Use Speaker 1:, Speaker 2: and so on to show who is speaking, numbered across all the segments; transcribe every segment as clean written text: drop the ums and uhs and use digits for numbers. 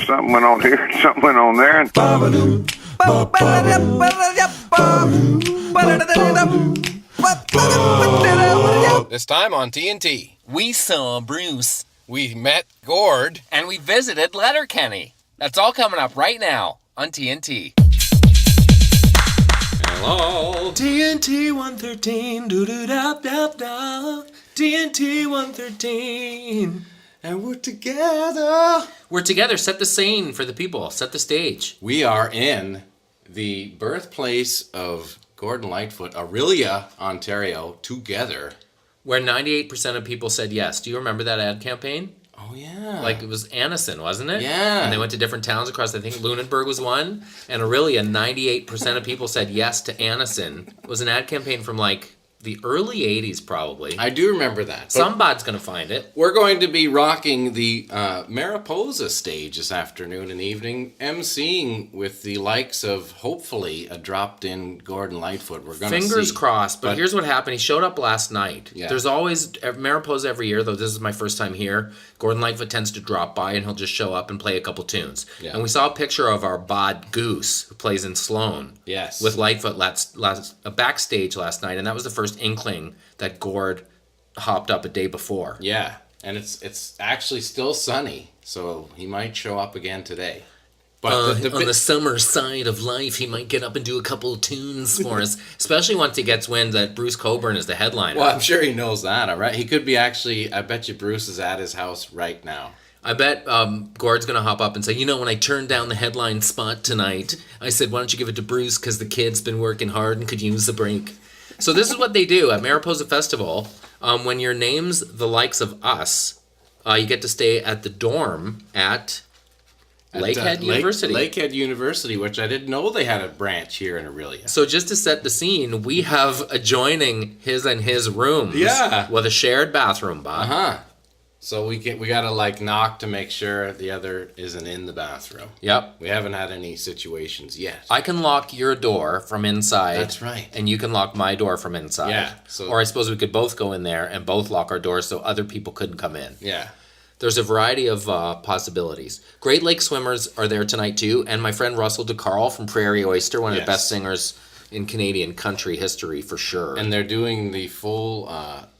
Speaker 1: something went on here, something went on there. And
Speaker 2: this time on TNT,
Speaker 3: We saw Bruce.
Speaker 2: we met Gord.
Speaker 3: And we visited Letterkenny. That's all coming up right now on TNT.
Speaker 2: Hello.
Speaker 4: TNT 113, doo-doo-da-da-da. TNT 113. And we're together.
Speaker 5: We're together. Set the scene for the people. Set the stage.
Speaker 2: We are in the birthplace of Gordon Lightfoot, Orillia, Ontario, together.
Speaker 5: Where 98% of people said yes. Do you remember that ad campaign?
Speaker 2: Oh, yeah.
Speaker 5: Like, it was Anniston, wasn't it?
Speaker 2: Yeah.
Speaker 5: And they went to different towns across, I think Lunenburg was one. And Orillia, 98% of people said yes to Anniston. It was an ad campaign from, like, the early 80s, probably.
Speaker 2: I do remember that.
Speaker 5: Somebody's going to find it.
Speaker 2: We're going to be rocking the Mariposa stage this afternoon and evening, emceeing with the likes of, hopefully, a dropped-in Gordon Lightfoot. We're going to see.
Speaker 5: Fingers crossed. But here's what happened. He showed up last night.
Speaker 2: Yeah.
Speaker 5: There's always, Mariposa every year, though this is my first time here, Gordon Lightfoot tends to drop by and he'll just show up and play a couple tunes.
Speaker 2: Yeah.
Speaker 5: And we saw a picture of our bod Goose, who plays in Sloan.
Speaker 2: Yes.
Speaker 5: With Lightfoot backstage last night, and that was the first inkling that Gord hopped up a day before.
Speaker 2: Yeah, and it's actually still sunny, so he might show up again today. But
Speaker 5: On the summer side of life, he might get up and do a couple of tunes for us, especially once he gets wind that Bruce Coburn is the headliner.
Speaker 2: well, I'm sure he knows that, all right? He could be actually, I bet you Bruce is at his house right now.
Speaker 5: I bet Gord's going to hop up and say, when I turned down the headline spot tonight, I said, why don't you give it to Bruce because the kid's been working hard and could use a break. So this is what they do at Mariposa Festival. When your name's the likes of us, you get to stay at the dorm at Lakehead University.
Speaker 2: Lakehead University, which I didn't know they had a branch here in Orillia.
Speaker 5: So just to set the scene, we have adjoining his and his rooms with a shared bathroom, Bob.
Speaker 2: Uh-huh. So we gotta like knock to make sure the other isn't in the bathroom.
Speaker 5: Yep.
Speaker 2: We haven't had any situations yet.
Speaker 5: I can lock your door from inside.
Speaker 2: That's right.
Speaker 5: And you can lock my door from inside.
Speaker 2: Yeah.
Speaker 5: Or I suppose we could both go in there and both lock our doors so other people couldn't come in.
Speaker 2: Yeah.
Speaker 5: There's a variety of possibilities. Great Lake Swimmers are there tonight too, and my friend Russell DeCarl from Prairie Oyster, one of the best singers in Canadian country history for sure.
Speaker 2: And they're doing the full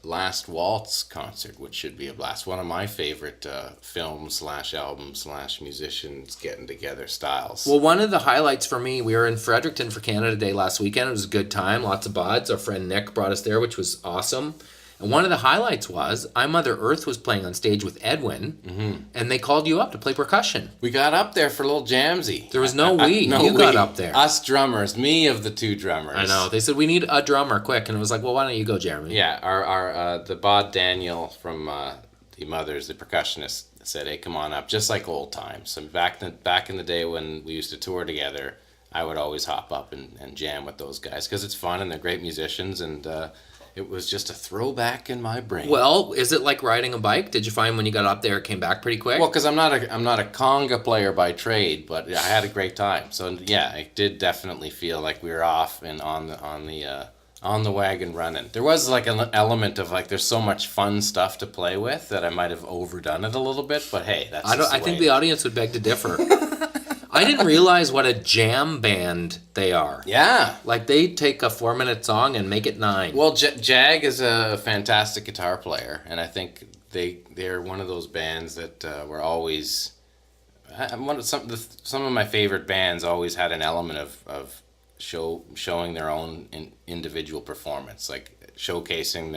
Speaker 2: Last Waltz concert, which should be a blast. One of my favorite film/album/musicians getting together styles.
Speaker 5: Well, one of the highlights for me, we were in Fredericton for Canada Day last weekend. It was a good time, lots of bahds. Our friend Nick brought us there, which was awesome. And one of the highlights was I Mother Earth was playing on stage with Edwin, and they called you up to play percussion.
Speaker 2: We got up there for a little jamsy.
Speaker 5: There was no we. You got up there.
Speaker 2: Us drummers, me of the two drummers.
Speaker 5: I know. They said, we need a drummer quick. And it was like, well, why don't you go, Jeremy?
Speaker 2: Yeah, our the bod Daniel from the Mothers, the percussionist, said, hey, come on up, just like old times. So back in the day when we used to tour together, I would always hop up and jam with those guys because it's fun and they're great musicians, and it was just a throwback in my brain.
Speaker 5: Well, is it like riding a bike? Did you find when you got up there it came back pretty quick?
Speaker 2: Well, because I'm not a conga player by trade, but I had a great time. So yeah, it did definitely feel like we were off and on the wagon running. There was like an element of like there's so much fun stuff to play with that I might have overdone it a little bit, but hey, that's
Speaker 5: I think the audience would beg to differ. I didn't realize what a jam band they are.
Speaker 2: Yeah.
Speaker 5: Like, they take a 4-minute song and make it 9.
Speaker 2: Well, Jag is a fantastic guitar player, and I think they're one of those bands that were always... Some of my favorite bands always had an element of showing their own individual performance, like showcasing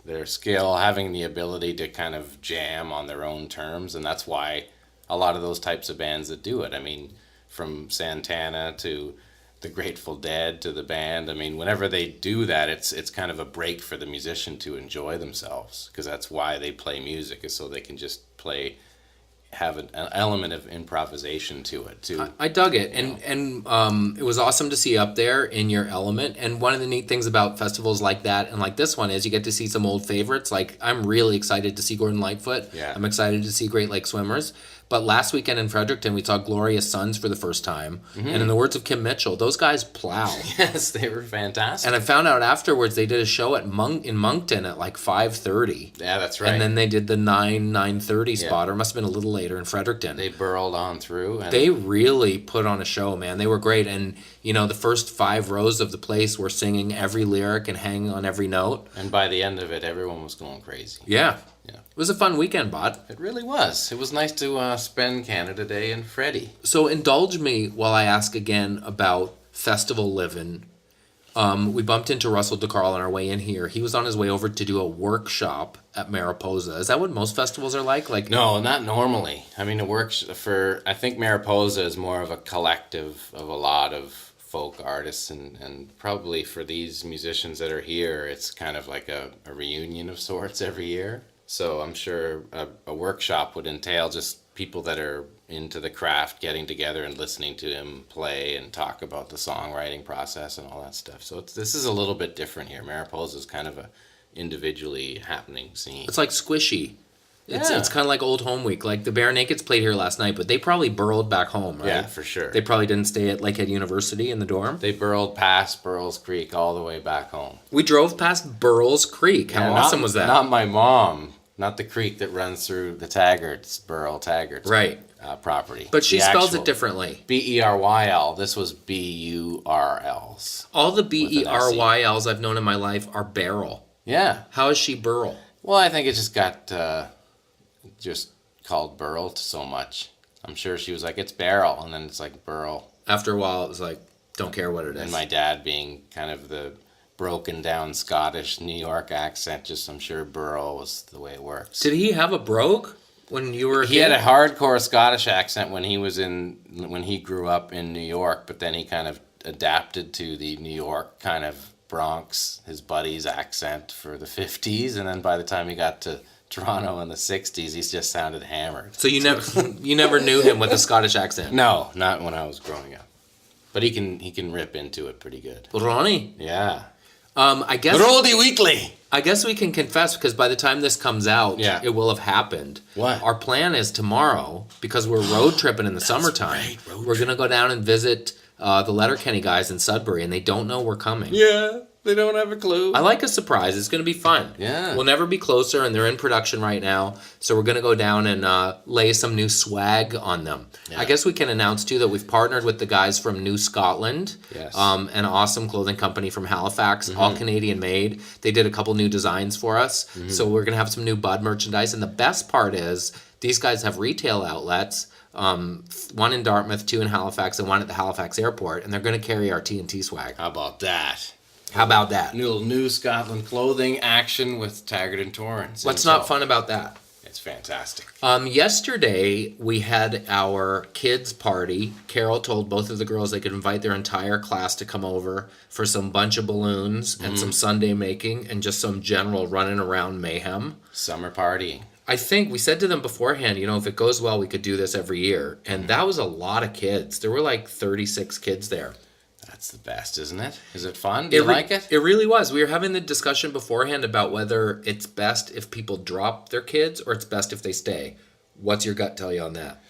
Speaker 2: their skill, having the ability to kind of jam on their own terms, and that's why a lot of those types of bands that do it. I mean, from Santana to the Grateful Dead to the band. I mean, whenever they do that, it's kind of a break for the musician to enjoy themselves, because that's why they play music, is so they can just have an element of improvisation to it too.
Speaker 5: I dug it, and it was awesome to see you up there in your element. And one of the neat things about festivals like that and like this one is you get to see some old favorites. Like, I'm really excited to see Gordon Lightfoot.
Speaker 2: Yeah.
Speaker 5: I'm excited to see Great Lake Swimmers. But last weekend in Fredericton, we saw Glorious Sons for the first time. And in the words of Kim Mitchell, those guys plow.
Speaker 2: Yes, they were fantastic.
Speaker 5: And I found out afterwards they did a show in Moncton at like 5:30.
Speaker 2: Yeah, that's right.
Speaker 5: And then they did the 9:30 spot, or it must have been a little later in Fredericton.
Speaker 2: They burrowed on through. And
Speaker 5: They really put on a show, man. They were great. And, you know, the first 5 rows of the place were singing every lyric and hanging on every note.
Speaker 2: And by the end of it, everyone was going crazy.
Speaker 5: Yeah.
Speaker 2: Yeah.
Speaker 5: It was a fun weekend, Bod.
Speaker 2: It really was. It was nice to spend Canada Day in Freddie.
Speaker 5: So indulge me while I ask again about festival living. We bumped into Russell DeCarl on our way in here. He was on his way over to do a workshop at Mariposa. Is that what most festivals are like?
Speaker 2: No, not normally. I mean, it works for... I think Mariposa is more of a collective of a lot of folk artists, and probably for these musicians that are here, it's kind of like a reunion of sorts every year. So I'm sure a workshop would entail just people that are into the craft getting together and listening to him play and talk about the songwriting process and all that stuff. So this is a little bit different here. Mariposa is kind of a individually happening scene.
Speaker 5: It's like squishy. It's
Speaker 2: Yeah.
Speaker 5: kind of like Old Home Week. Like the Bare Nakeds played here last night, but they probably burrowed back home, right?
Speaker 2: Yeah, for sure.
Speaker 5: They probably didn't stay at Lakehead University in the dorm.
Speaker 2: They burrowed past Burrells Creek all the way back home.
Speaker 5: We drove past Burrells Creek. How
Speaker 2: Yeah,
Speaker 5: awesome was that?
Speaker 2: Not my mom. Not the creek that runs through the Taggart's, Taggart's
Speaker 5: Right.
Speaker 2: property.
Speaker 5: But she
Speaker 2: The
Speaker 5: spells
Speaker 2: actual
Speaker 5: it differently.
Speaker 2: BerYl. This was Burls.
Speaker 5: All the Beryls I've known in my life are barrel.
Speaker 2: Yeah.
Speaker 5: How is she burl?
Speaker 2: Well, I think it just got just called Burl so much. I'm sure she was like, it's Barrel, and then it's like Burl.
Speaker 5: After a while, it was like, don't care what it is.
Speaker 2: And my dad being kind of the broken down Scottish New York accent, just I'm sure Burl was the way it works.
Speaker 5: Did he have a brogue when you were a
Speaker 2: He
Speaker 5: kid?
Speaker 2: had a hardcore Scottish accent when he grew up in New York, but then he kind of adapted to the New York kind of Bronx, his buddy's accent for the 50s, and then by the time he got to Toronto in the 60s, he just sounded hammered.
Speaker 5: So you never knew him with a Scottish accent?
Speaker 2: No, not when I was growing up. But he can rip into it pretty good.
Speaker 5: Ronnie?
Speaker 2: Yeah.
Speaker 5: I guess
Speaker 2: Roddy Weekly!
Speaker 5: I guess we can confess, because by the time this comes out,
Speaker 2: Yeah.
Speaker 5: it will have happened.
Speaker 2: What?
Speaker 5: Our plan is tomorrow, because we're road tripping in the summertime.
Speaker 2: right, road
Speaker 5: we're going to go down and visit the Letterkenny guys in Sudbury, and they don't know we're coming.
Speaker 2: Yeah, they don't have a clue.
Speaker 5: I like a surprise. It's going to be fun.
Speaker 2: Yeah.
Speaker 5: We'll never be closer, and they're in production right now. So we're going to go down and lay some new swag on them.
Speaker 2: Yeah.
Speaker 5: I guess we can announce, too, that we've partnered with the guys from New Scotland.
Speaker 2: Yes.
Speaker 5: An awesome clothing company from Halifax, all Canadian made. They did a couple new designs for us. So we're going to have some new Bud merchandise. And the best part is these guys have retail outlets. One in Dartmouth, 2 in Halifax, and 1 at the Halifax airport. And they're going to carry our TNT swag.
Speaker 2: How about that?
Speaker 5: How about that?
Speaker 2: New Scotland clothing action with Taggart and Torrens.
Speaker 5: What's not fun about that?
Speaker 2: It's fantastic.
Speaker 5: Yesterday, we had our kids' party. Carol told both of the girls they could invite their entire class to come over for some bunch of balloons and some Sunday making and just some general running around mayhem.
Speaker 2: Summer partying.
Speaker 5: I think we said to them beforehand, if it goes well, we could do this every year. And that was a lot of kids. There were like 36 kids there.
Speaker 2: That's the best, isn't it? Is it fun? Do you like it?
Speaker 5: It really was. We were having the discussion beforehand about whether it's best if people drop their kids or it's best if they stay. What's your gut tell you on that?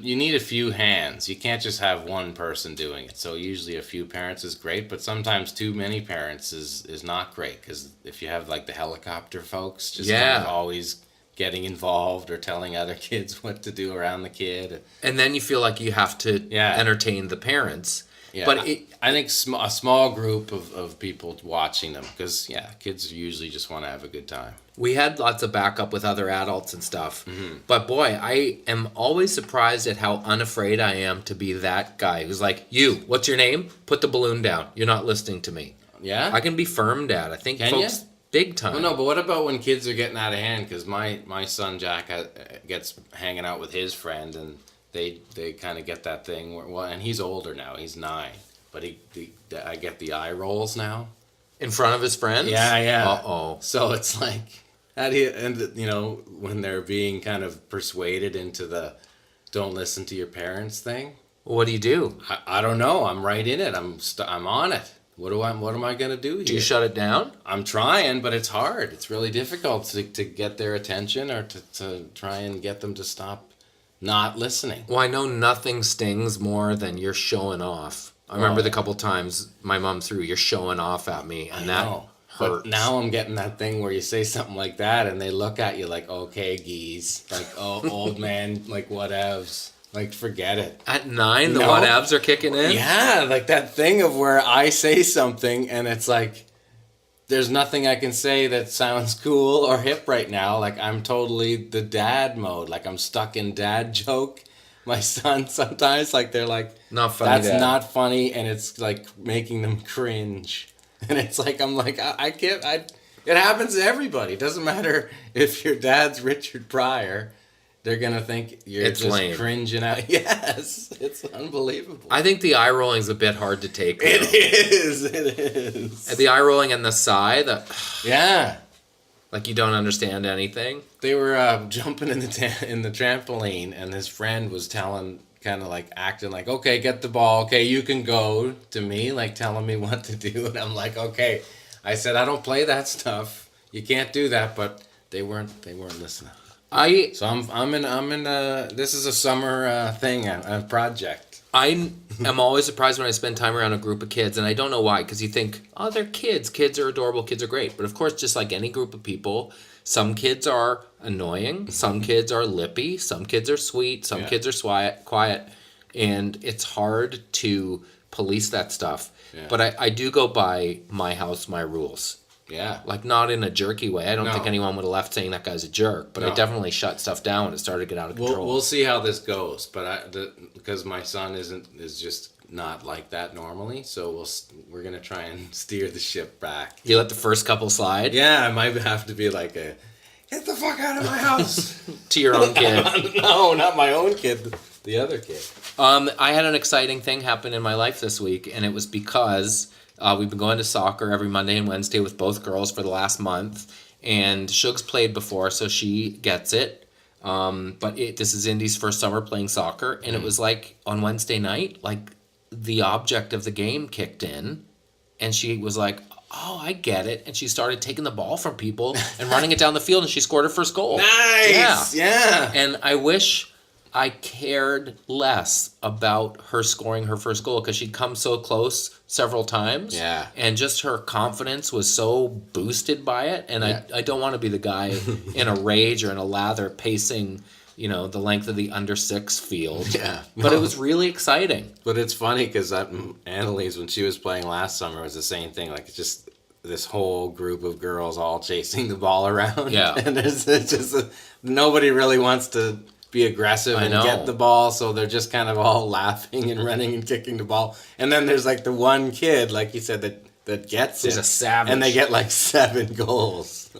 Speaker 2: You need a few hands. You can't just have one person doing it. So usually a few parents is great, but sometimes too many parents is not great, because if you have like the helicopter folks just kind of always getting involved or telling other kids what to do around the kid.
Speaker 5: And then you feel like you have to entertain the parents.
Speaker 2: Yeah,
Speaker 5: but
Speaker 2: I think a small group of people watching them, because, kids usually just want to have a good time.
Speaker 5: We had lots of backup with other adults and stuff. But boy, I am always surprised at how unafraid I am to be that guy who's like, what's your name? Put the balloon down. You're not listening to me.
Speaker 2: Yeah?
Speaker 5: I can be firm, Dad. I think
Speaker 2: Can
Speaker 5: folks...
Speaker 2: you?
Speaker 5: Big time.
Speaker 2: Well, no, but what about when kids are getting out of hand? Because my son Jack gets hanging out with his friend, and they kind of get that thing where, and he's older now. He's 9, but I get the eye rolls now
Speaker 5: in front of his friends.
Speaker 2: Yeah.
Speaker 5: Uh-oh.
Speaker 2: So it's like, how do you? And when they're being kind of persuaded into the "don't listen to your parents" thing.
Speaker 5: What do you do?
Speaker 2: I don't know. I'm right in it. I'm on it. What am I gonna do here?
Speaker 5: Do you shut it down?
Speaker 2: I'm trying, but it's hard. It's really difficult to get their attention or to try and get them to stop not listening.
Speaker 5: Well, I know nothing stings more than you're showing off. I remember the couple times my mom threw, you're showing off at me, and that hurts.
Speaker 2: But now I'm getting that thing where you say something like that, and they look at you like, okay, geez. Like, oh, old man, like, whatevs. Like, forget it.
Speaker 5: At 9, the whatevs are kicking in?
Speaker 2: Yeah, like that thing of where I say something, and it's like, there's nothing I can say that sounds cool or hip right now. Like, I'm totally the dad mode. Like, I'm stuck in dad joke. My son sometimes, like, they're like,
Speaker 5: not funny.
Speaker 2: That's Dad. Not funny, and it's like making them cringe. And it's like, I'm like, I can't, it happens to everybody. It doesn't matter if your dad's Richard Pryor. They're going to think you're just lame. Cringing out. Yes, it's unbelievable.
Speaker 5: I think the eye rolling is a bit hard to take. Though.
Speaker 2: It is.
Speaker 5: The eye rolling and the sigh.
Speaker 2: Yeah.
Speaker 5: Like you don't understand anything.
Speaker 2: They were jumping in the trampoline, and his friend was telling, kind of like acting like, okay, get the ball. Okay, you can go, to me, like telling me what to do. And I'm like, okay. I said, I don't play that stuff. You can't do that. But they weren't listening. So I'm in this is a summer thing, a project.
Speaker 5: I am always surprised when I spend time around a group of kids, and I don't know why, because you think, oh, they're kids. Kids are adorable. Kids are great. But of course, just like any group of people, some kids are annoying. Some kids are lippy. Some kids are sweet. Some kids are quiet. And it's hard to police that stuff. Yeah. But I do go by my house, my rules.
Speaker 2: Yeah.
Speaker 5: Like, not in a jerky way. I don't think anyone would have left saying that guy's a jerk. But I definitely shut stuff down when it started to get out of control.
Speaker 2: We'll see how this goes. But because my son is just not like that normally. So we're going to try and steer the ship back.
Speaker 5: You let the first couple slide?
Speaker 2: Yeah, I might have to be like get the fuck out of my house.
Speaker 5: To your own kid.
Speaker 2: No, not my own kid. The other kid.
Speaker 5: I had an exciting thing happen in my life this week. And it was because... we've been going to soccer every Monday and Wednesday with both girls for the last month. And Shug's played before, so she gets it. But this is Indy's first summer playing soccer. And it was like on Wednesday night, like the object of the game kicked in. And she was like, oh, I get it. And she started taking the ball from people and running it down the field. And she scored her first goal.
Speaker 2: Nice! Yeah.
Speaker 5: And I wish... I cared less about her scoring her first goal because she'd come so close several times.
Speaker 2: Yeah.
Speaker 5: And just her confidence was so boosted by it. And I don't want to be the guy in a rage or in a lather pacing, the length of the under 6 field.
Speaker 2: Yeah.
Speaker 5: But it was really exciting.
Speaker 2: But it's funny because Annalise, when she was playing last summer, was the same thing. Like, it's just this whole group of girls all chasing the ball around.
Speaker 5: Yeah.
Speaker 2: And it's just nobody really wants to be aggressive and get the ball, so they're just kind of all laughing and running and kicking the ball. And then there's like the one kid, like you said, that gets
Speaker 5: He's
Speaker 2: it.
Speaker 5: a savage.
Speaker 2: And they get like 7 goals.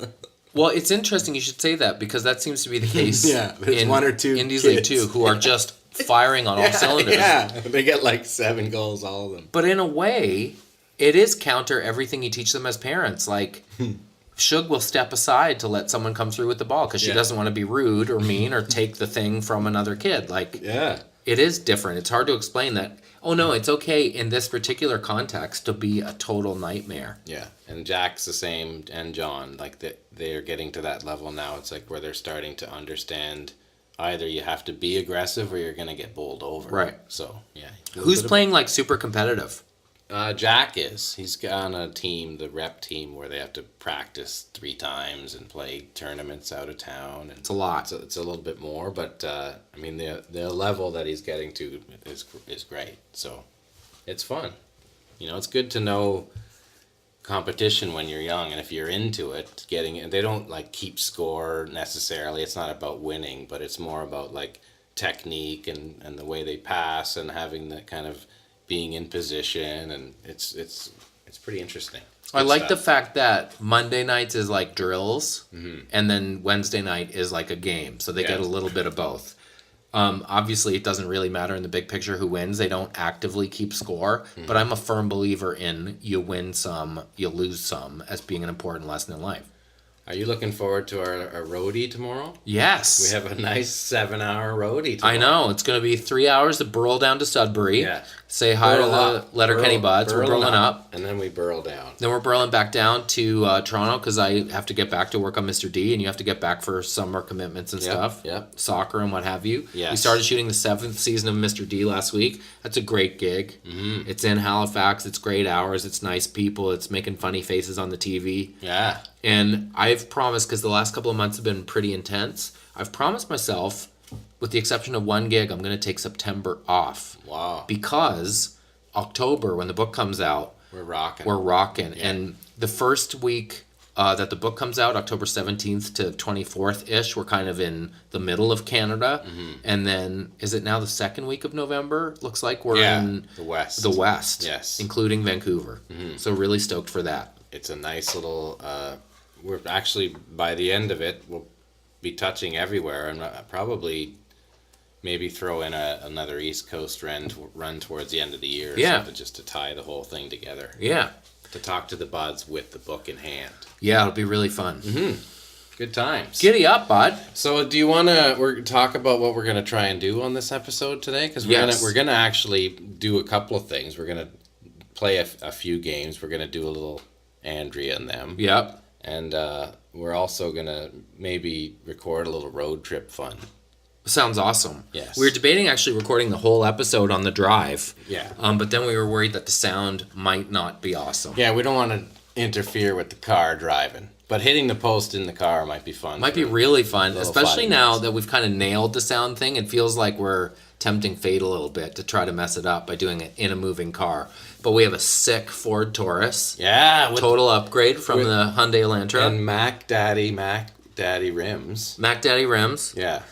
Speaker 5: Well, it's interesting you should say that because that seems to be the case
Speaker 2: there's
Speaker 5: in
Speaker 2: 1 or 2
Speaker 5: Indies
Speaker 2: kids.
Speaker 5: League 2 who are just firing on all cylinders.
Speaker 2: Yeah, they get like 7 goals, all of them.
Speaker 5: But in a way, it is counter everything you teach them as parents. Like... Shug will step aside to let someone come through with the ball because she doesn't want to be rude or mean or take the thing from another kid. Like, it is different. It's hard to explain that, oh, no, it's okay in this particular context to be a total nightmare.
Speaker 2: Yeah, and Jack's the same, and John. Like, they're getting to that level now. It's like where they're starting to understand either you have to be aggressive or you're going to get bowled over.
Speaker 5: Right.
Speaker 2: So, yeah.
Speaker 5: Who's playing, like, super competitive?
Speaker 2: Jack is. He's on a team, the rep team, where they have to practice 3 times and play tournaments out of town. And
Speaker 5: it's a lot.
Speaker 2: It's a little bit more, but I mean the level that he's getting to is great. So it's fun. It's good to know competition when you're young, and if you're into it, they don't like keep score necessarily. It's not about winning, but it's more about like technique and the way they pass and having that kind of being in position, and it's pretty interesting.
Speaker 5: I like the fact that Monday nights is like drills, and then Wednesday night is like a game, so they get a little bit of both. Obviously, it doesn't really matter in the big picture who wins. They don't actively keep score, but I'm a firm believer in you win some, you lose some, as being an important lesson in life.
Speaker 2: Are you looking forward to our roadie tomorrow?
Speaker 5: Yes.
Speaker 2: We have a nice 7-hour roadie tomorrow.
Speaker 5: I know. It's going to be 3 hours to burl down to Sudbury.
Speaker 2: Yeah.
Speaker 5: Say hi
Speaker 2: Burl
Speaker 5: to the
Speaker 2: up.
Speaker 5: Letterkenny buds. We're burling up.
Speaker 2: And then we burl down.
Speaker 5: Then we're burling back down to Toronto because I have to get back to work on Mr. D, and you have to get back for summer commitments and stuff.
Speaker 2: Yep.
Speaker 5: Soccer and what have you.
Speaker 2: Yes.
Speaker 5: We started shooting the 7th season of Mr. D last week. That's a great gig.
Speaker 2: Mm-hmm.
Speaker 5: It's in Halifax. It's great hours. It's nice people. It's making funny faces on the TV.
Speaker 2: Yeah.
Speaker 5: And I've promised, because the last couple of months have been pretty intense, I've promised myself, with the exception of one gig, I'm going to take September off.
Speaker 2: Wow.
Speaker 5: Because October, when the book comes out,
Speaker 2: We're rocking.
Speaker 5: Yeah. And the first week that the book comes out, October 17th to 24th-ish, we're kind of in the middle of Canada.
Speaker 2: Mm-hmm.
Speaker 5: And then, is it now the second week of November? Looks like we're in
Speaker 2: the West.
Speaker 5: the West.
Speaker 2: Yes.
Speaker 5: Including Vancouver.
Speaker 2: Mm-hmm.
Speaker 5: So really stoked for that.
Speaker 2: It's a nice little... we're actually, by the end of it, we'll be touching everywhere and probably... Maybe throw in another East Coast run towards the end of the year.
Speaker 5: Yeah.
Speaker 2: Something just to tie the whole thing together.
Speaker 5: Yeah.
Speaker 2: To talk to the buds with the book in hand.
Speaker 5: Yeah, it'll be really fun.
Speaker 2: Mm-hmm. Good times.
Speaker 5: Giddy up, bud.
Speaker 2: So do you want to talk about what we're going to try and do on this episode today? Because we're gonna actually do a couple of things. We're going to play a few games. We're going to do a little Andrea and them.
Speaker 5: Yep.
Speaker 2: And we're also going to maybe record a little road trip fun.
Speaker 5: Sounds awesome.
Speaker 2: Yes.
Speaker 5: We were debating actually recording the whole episode on the drive.
Speaker 2: Yeah.
Speaker 5: But then we were worried that the sound might not be awesome.
Speaker 2: Yeah, we don't want to interfere with the car driving. But hitting the post in the car might be fun.
Speaker 5: Might be really fun,
Speaker 2: little
Speaker 5: especially
Speaker 2: 5
Speaker 5: now
Speaker 2: minutes.
Speaker 5: that we've kind of nailed the sound thing. It feels like we're tempting fate a little bit to try to mess it up by doing it in a moving car. But we have a sick Ford Taurus.
Speaker 2: Yeah.
Speaker 5: Total upgrade from
Speaker 2: with-
Speaker 5: the Hyundai Elantra.
Speaker 2: And Mac Daddy rims.
Speaker 5: Mac Daddy rims.
Speaker 2: Yeah.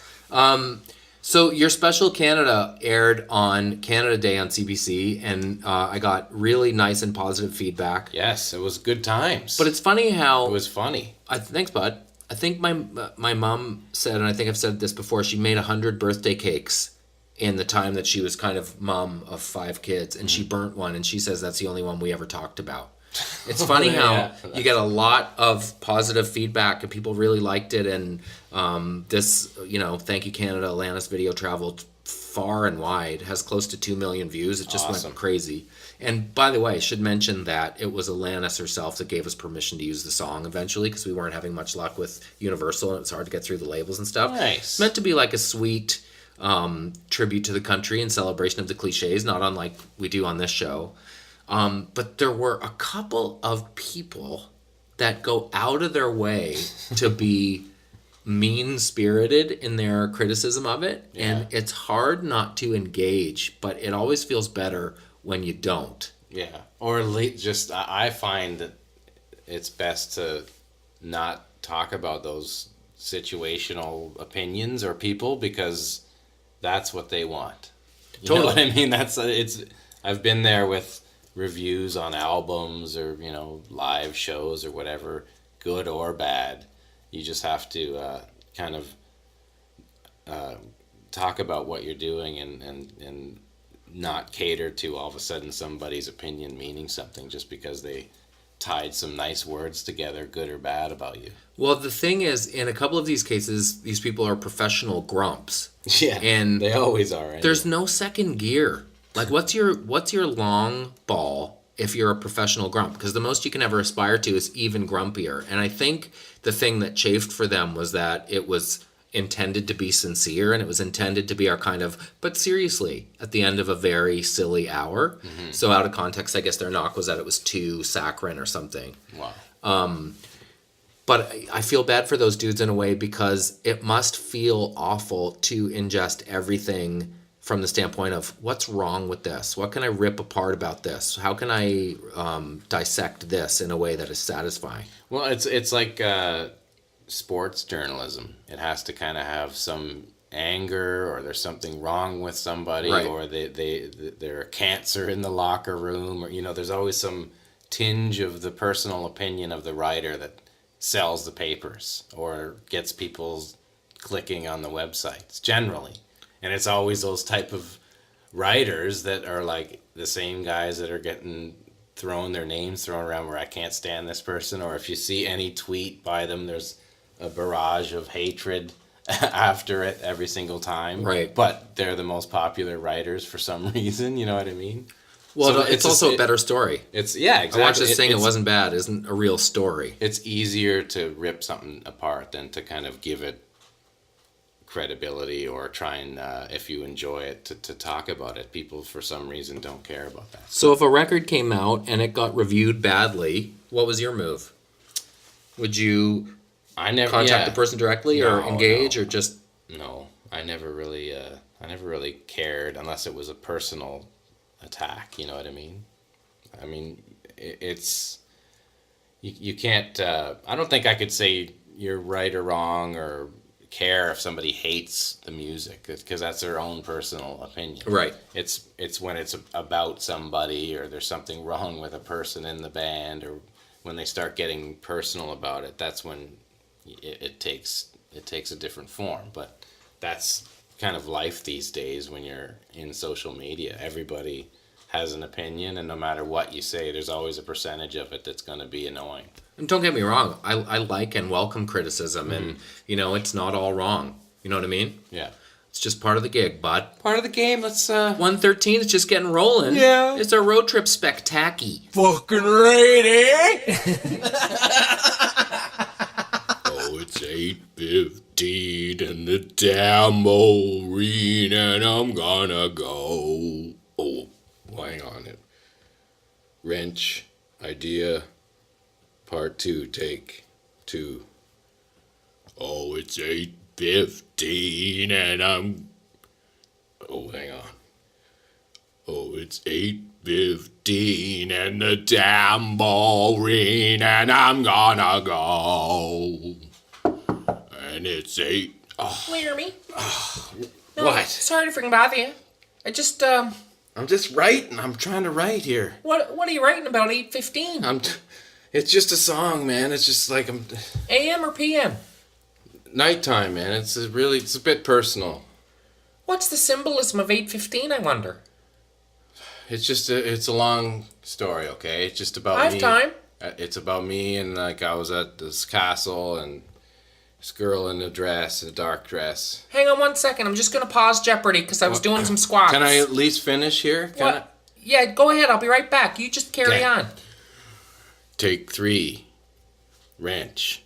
Speaker 5: So your special Canada aired on Canada Day on CBC, and I got really nice and positive feedback.
Speaker 2: Yes, it was good times.
Speaker 5: But it's funny how...
Speaker 2: It was funny.
Speaker 5: Thanks, bud. I think my mom said, and I think I've said this before, she made 100 birthday cakes in the time that she was kind of mom of 5 kids, and she burnt one, and she says that's the only one we ever talked about. It's funny how you get a lot of positive feedback and people really liked it, and this, Thank You Canada, Atlantis video traveled far and wide, has close to 2 million views. It just
Speaker 2: Awesome.
Speaker 5: went crazy. And by the way, I should mention that it was Atlantis herself that gave us permission to use the song eventually, because we weren't having much luck with Universal and it was hard to get through the labels and stuff.
Speaker 2: Nice.
Speaker 5: It's meant to be like a sweet tribute to the country and celebration of the cliches, not unlike we do on this show. But there were a couple of people that go out of their way to be mean-spirited in their criticism of it.
Speaker 2: Yeah.
Speaker 5: And it's hard not to engage, but it always feels better when you don't.
Speaker 2: Yeah. Or just, I find that it's best to not talk about those situational opinions or people because that's what they want. You know what I mean? I've been there with reviews on albums or live shows or whatever, good or bad. You just have to kind of talk about what you're doing and not cater to all of a sudden somebody's opinion meaning something just because they tied some nice words together, good or bad, about you.
Speaker 5: Well, the thing is, in a couple of these cases, these people are professional grumps.
Speaker 2: Yeah,
Speaker 5: and
Speaker 2: they always are. Anyway.
Speaker 5: There's no second gear. Like, what's your long ball if you're a professional grump? Because the most you can ever aspire to is even grumpier. And I think the thing that chafed for them was that it was intended to be sincere and it was intended to be our kind of, but seriously, at the end of a very silly hour. Mm-hmm. So out of context, I guess their knock was that it was too saccharine or something.
Speaker 2: Wow.
Speaker 5: But I feel bad for those dudes in a way because it must feel awful to ingest everything from the standpoint of what's wrong with this? What can I rip apart about this? How can I dissect this in a way that is satisfying?
Speaker 2: Well, it's like sports journalism. It has to kind of have some anger, or there's something wrong with somebody,
Speaker 5: right.
Speaker 2: Or they're a cancer in the locker room, or there's always some tinge of the personal opinion of the writer that sells the papers or gets people clicking on the websites generally. And it's always those type of writers that are like the same guys that are getting throwing their names thrown around where I can't stand this person, or if you see any tweet by them, there's a barrage of hatred after it every single time.
Speaker 5: Right.
Speaker 2: But they're the most popular writers for some reason, you know what I mean?
Speaker 5: Well,
Speaker 2: So
Speaker 5: it's also a better story.
Speaker 2: Yeah, exactly.
Speaker 5: I watched this thing, it wasn't bad, isn't a real story.
Speaker 2: It's easier to rip something apart than to kind of give it credibility or try and, if you enjoy it, to talk about it. People, for some reason, don't care about that.
Speaker 5: So if a record came out and it got reviewed badly, what was your move? Would you contact the person directly or engage or just...
Speaker 2: No, I never really cared unless it was a personal attack, you know what I mean? I mean, it's... You can't... I don't think I could say you're right or wrong or care if somebody hates the music, because that's their own personal opinion.
Speaker 5: Right.
Speaker 2: It's when it's about somebody or there's something wrong with a person in the band, or when they start getting personal about it, that's when it takes a different form. But that's kind of life these days when you're in social media. Everybody has an opinion, and no matter what you say, there's always a percentage of it that's going to be annoying.
Speaker 5: And don't get me wrong, I like and welcome criticism, and, it's not all wrong. You know what I mean?
Speaker 2: Yeah.
Speaker 5: It's just part of the gig, bud.
Speaker 2: Part of the game, let's...
Speaker 5: 113 is just getting rolling.
Speaker 2: Yeah.
Speaker 5: It's our road trip spectacky.
Speaker 4: Fucking ready.
Speaker 2: Oh, it's 8:15 in the tambourine, and I'm gonna go. Oh, hang on it. Wrench, idea, part 2, take 2. Oh, it's 8:15 and I'm... Oh, hang on. Oh, it's 8:15 and the tambourine, and I'm gonna go. And it's 8... Oh,
Speaker 3: Laramie. No,
Speaker 2: what?
Speaker 3: Sorry to freaking bother you. I just,
Speaker 2: I'm just writing. I'm trying to write here.
Speaker 3: what are you writing about 8:15?
Speaker 2: It's just a song, man. It's just like I'm...
Speaker 3: AM or PM?
Speaker 2: Nighttime, man. It's a bit personal.
Speaker 3: What's the symbolism of 8:15, I wonder?
Speaker 2: It's a long story, okay? It's just about
Speaker 3: I have
Speaker 2: me.
Speaker 3: time.
Speaker 2: It's about me, and like I was at this castle, and this girl in a dark dress.
Speaker 3: Hang on 1 second. I'm just going to pause Jeopardy because I was doing some squats.
Speaker 2: Can I at least finish here?
Speaker 3: What? Yeah, go ahead. I'll be right back. You just carry on.
Speaker 2: Take 3. Wrench.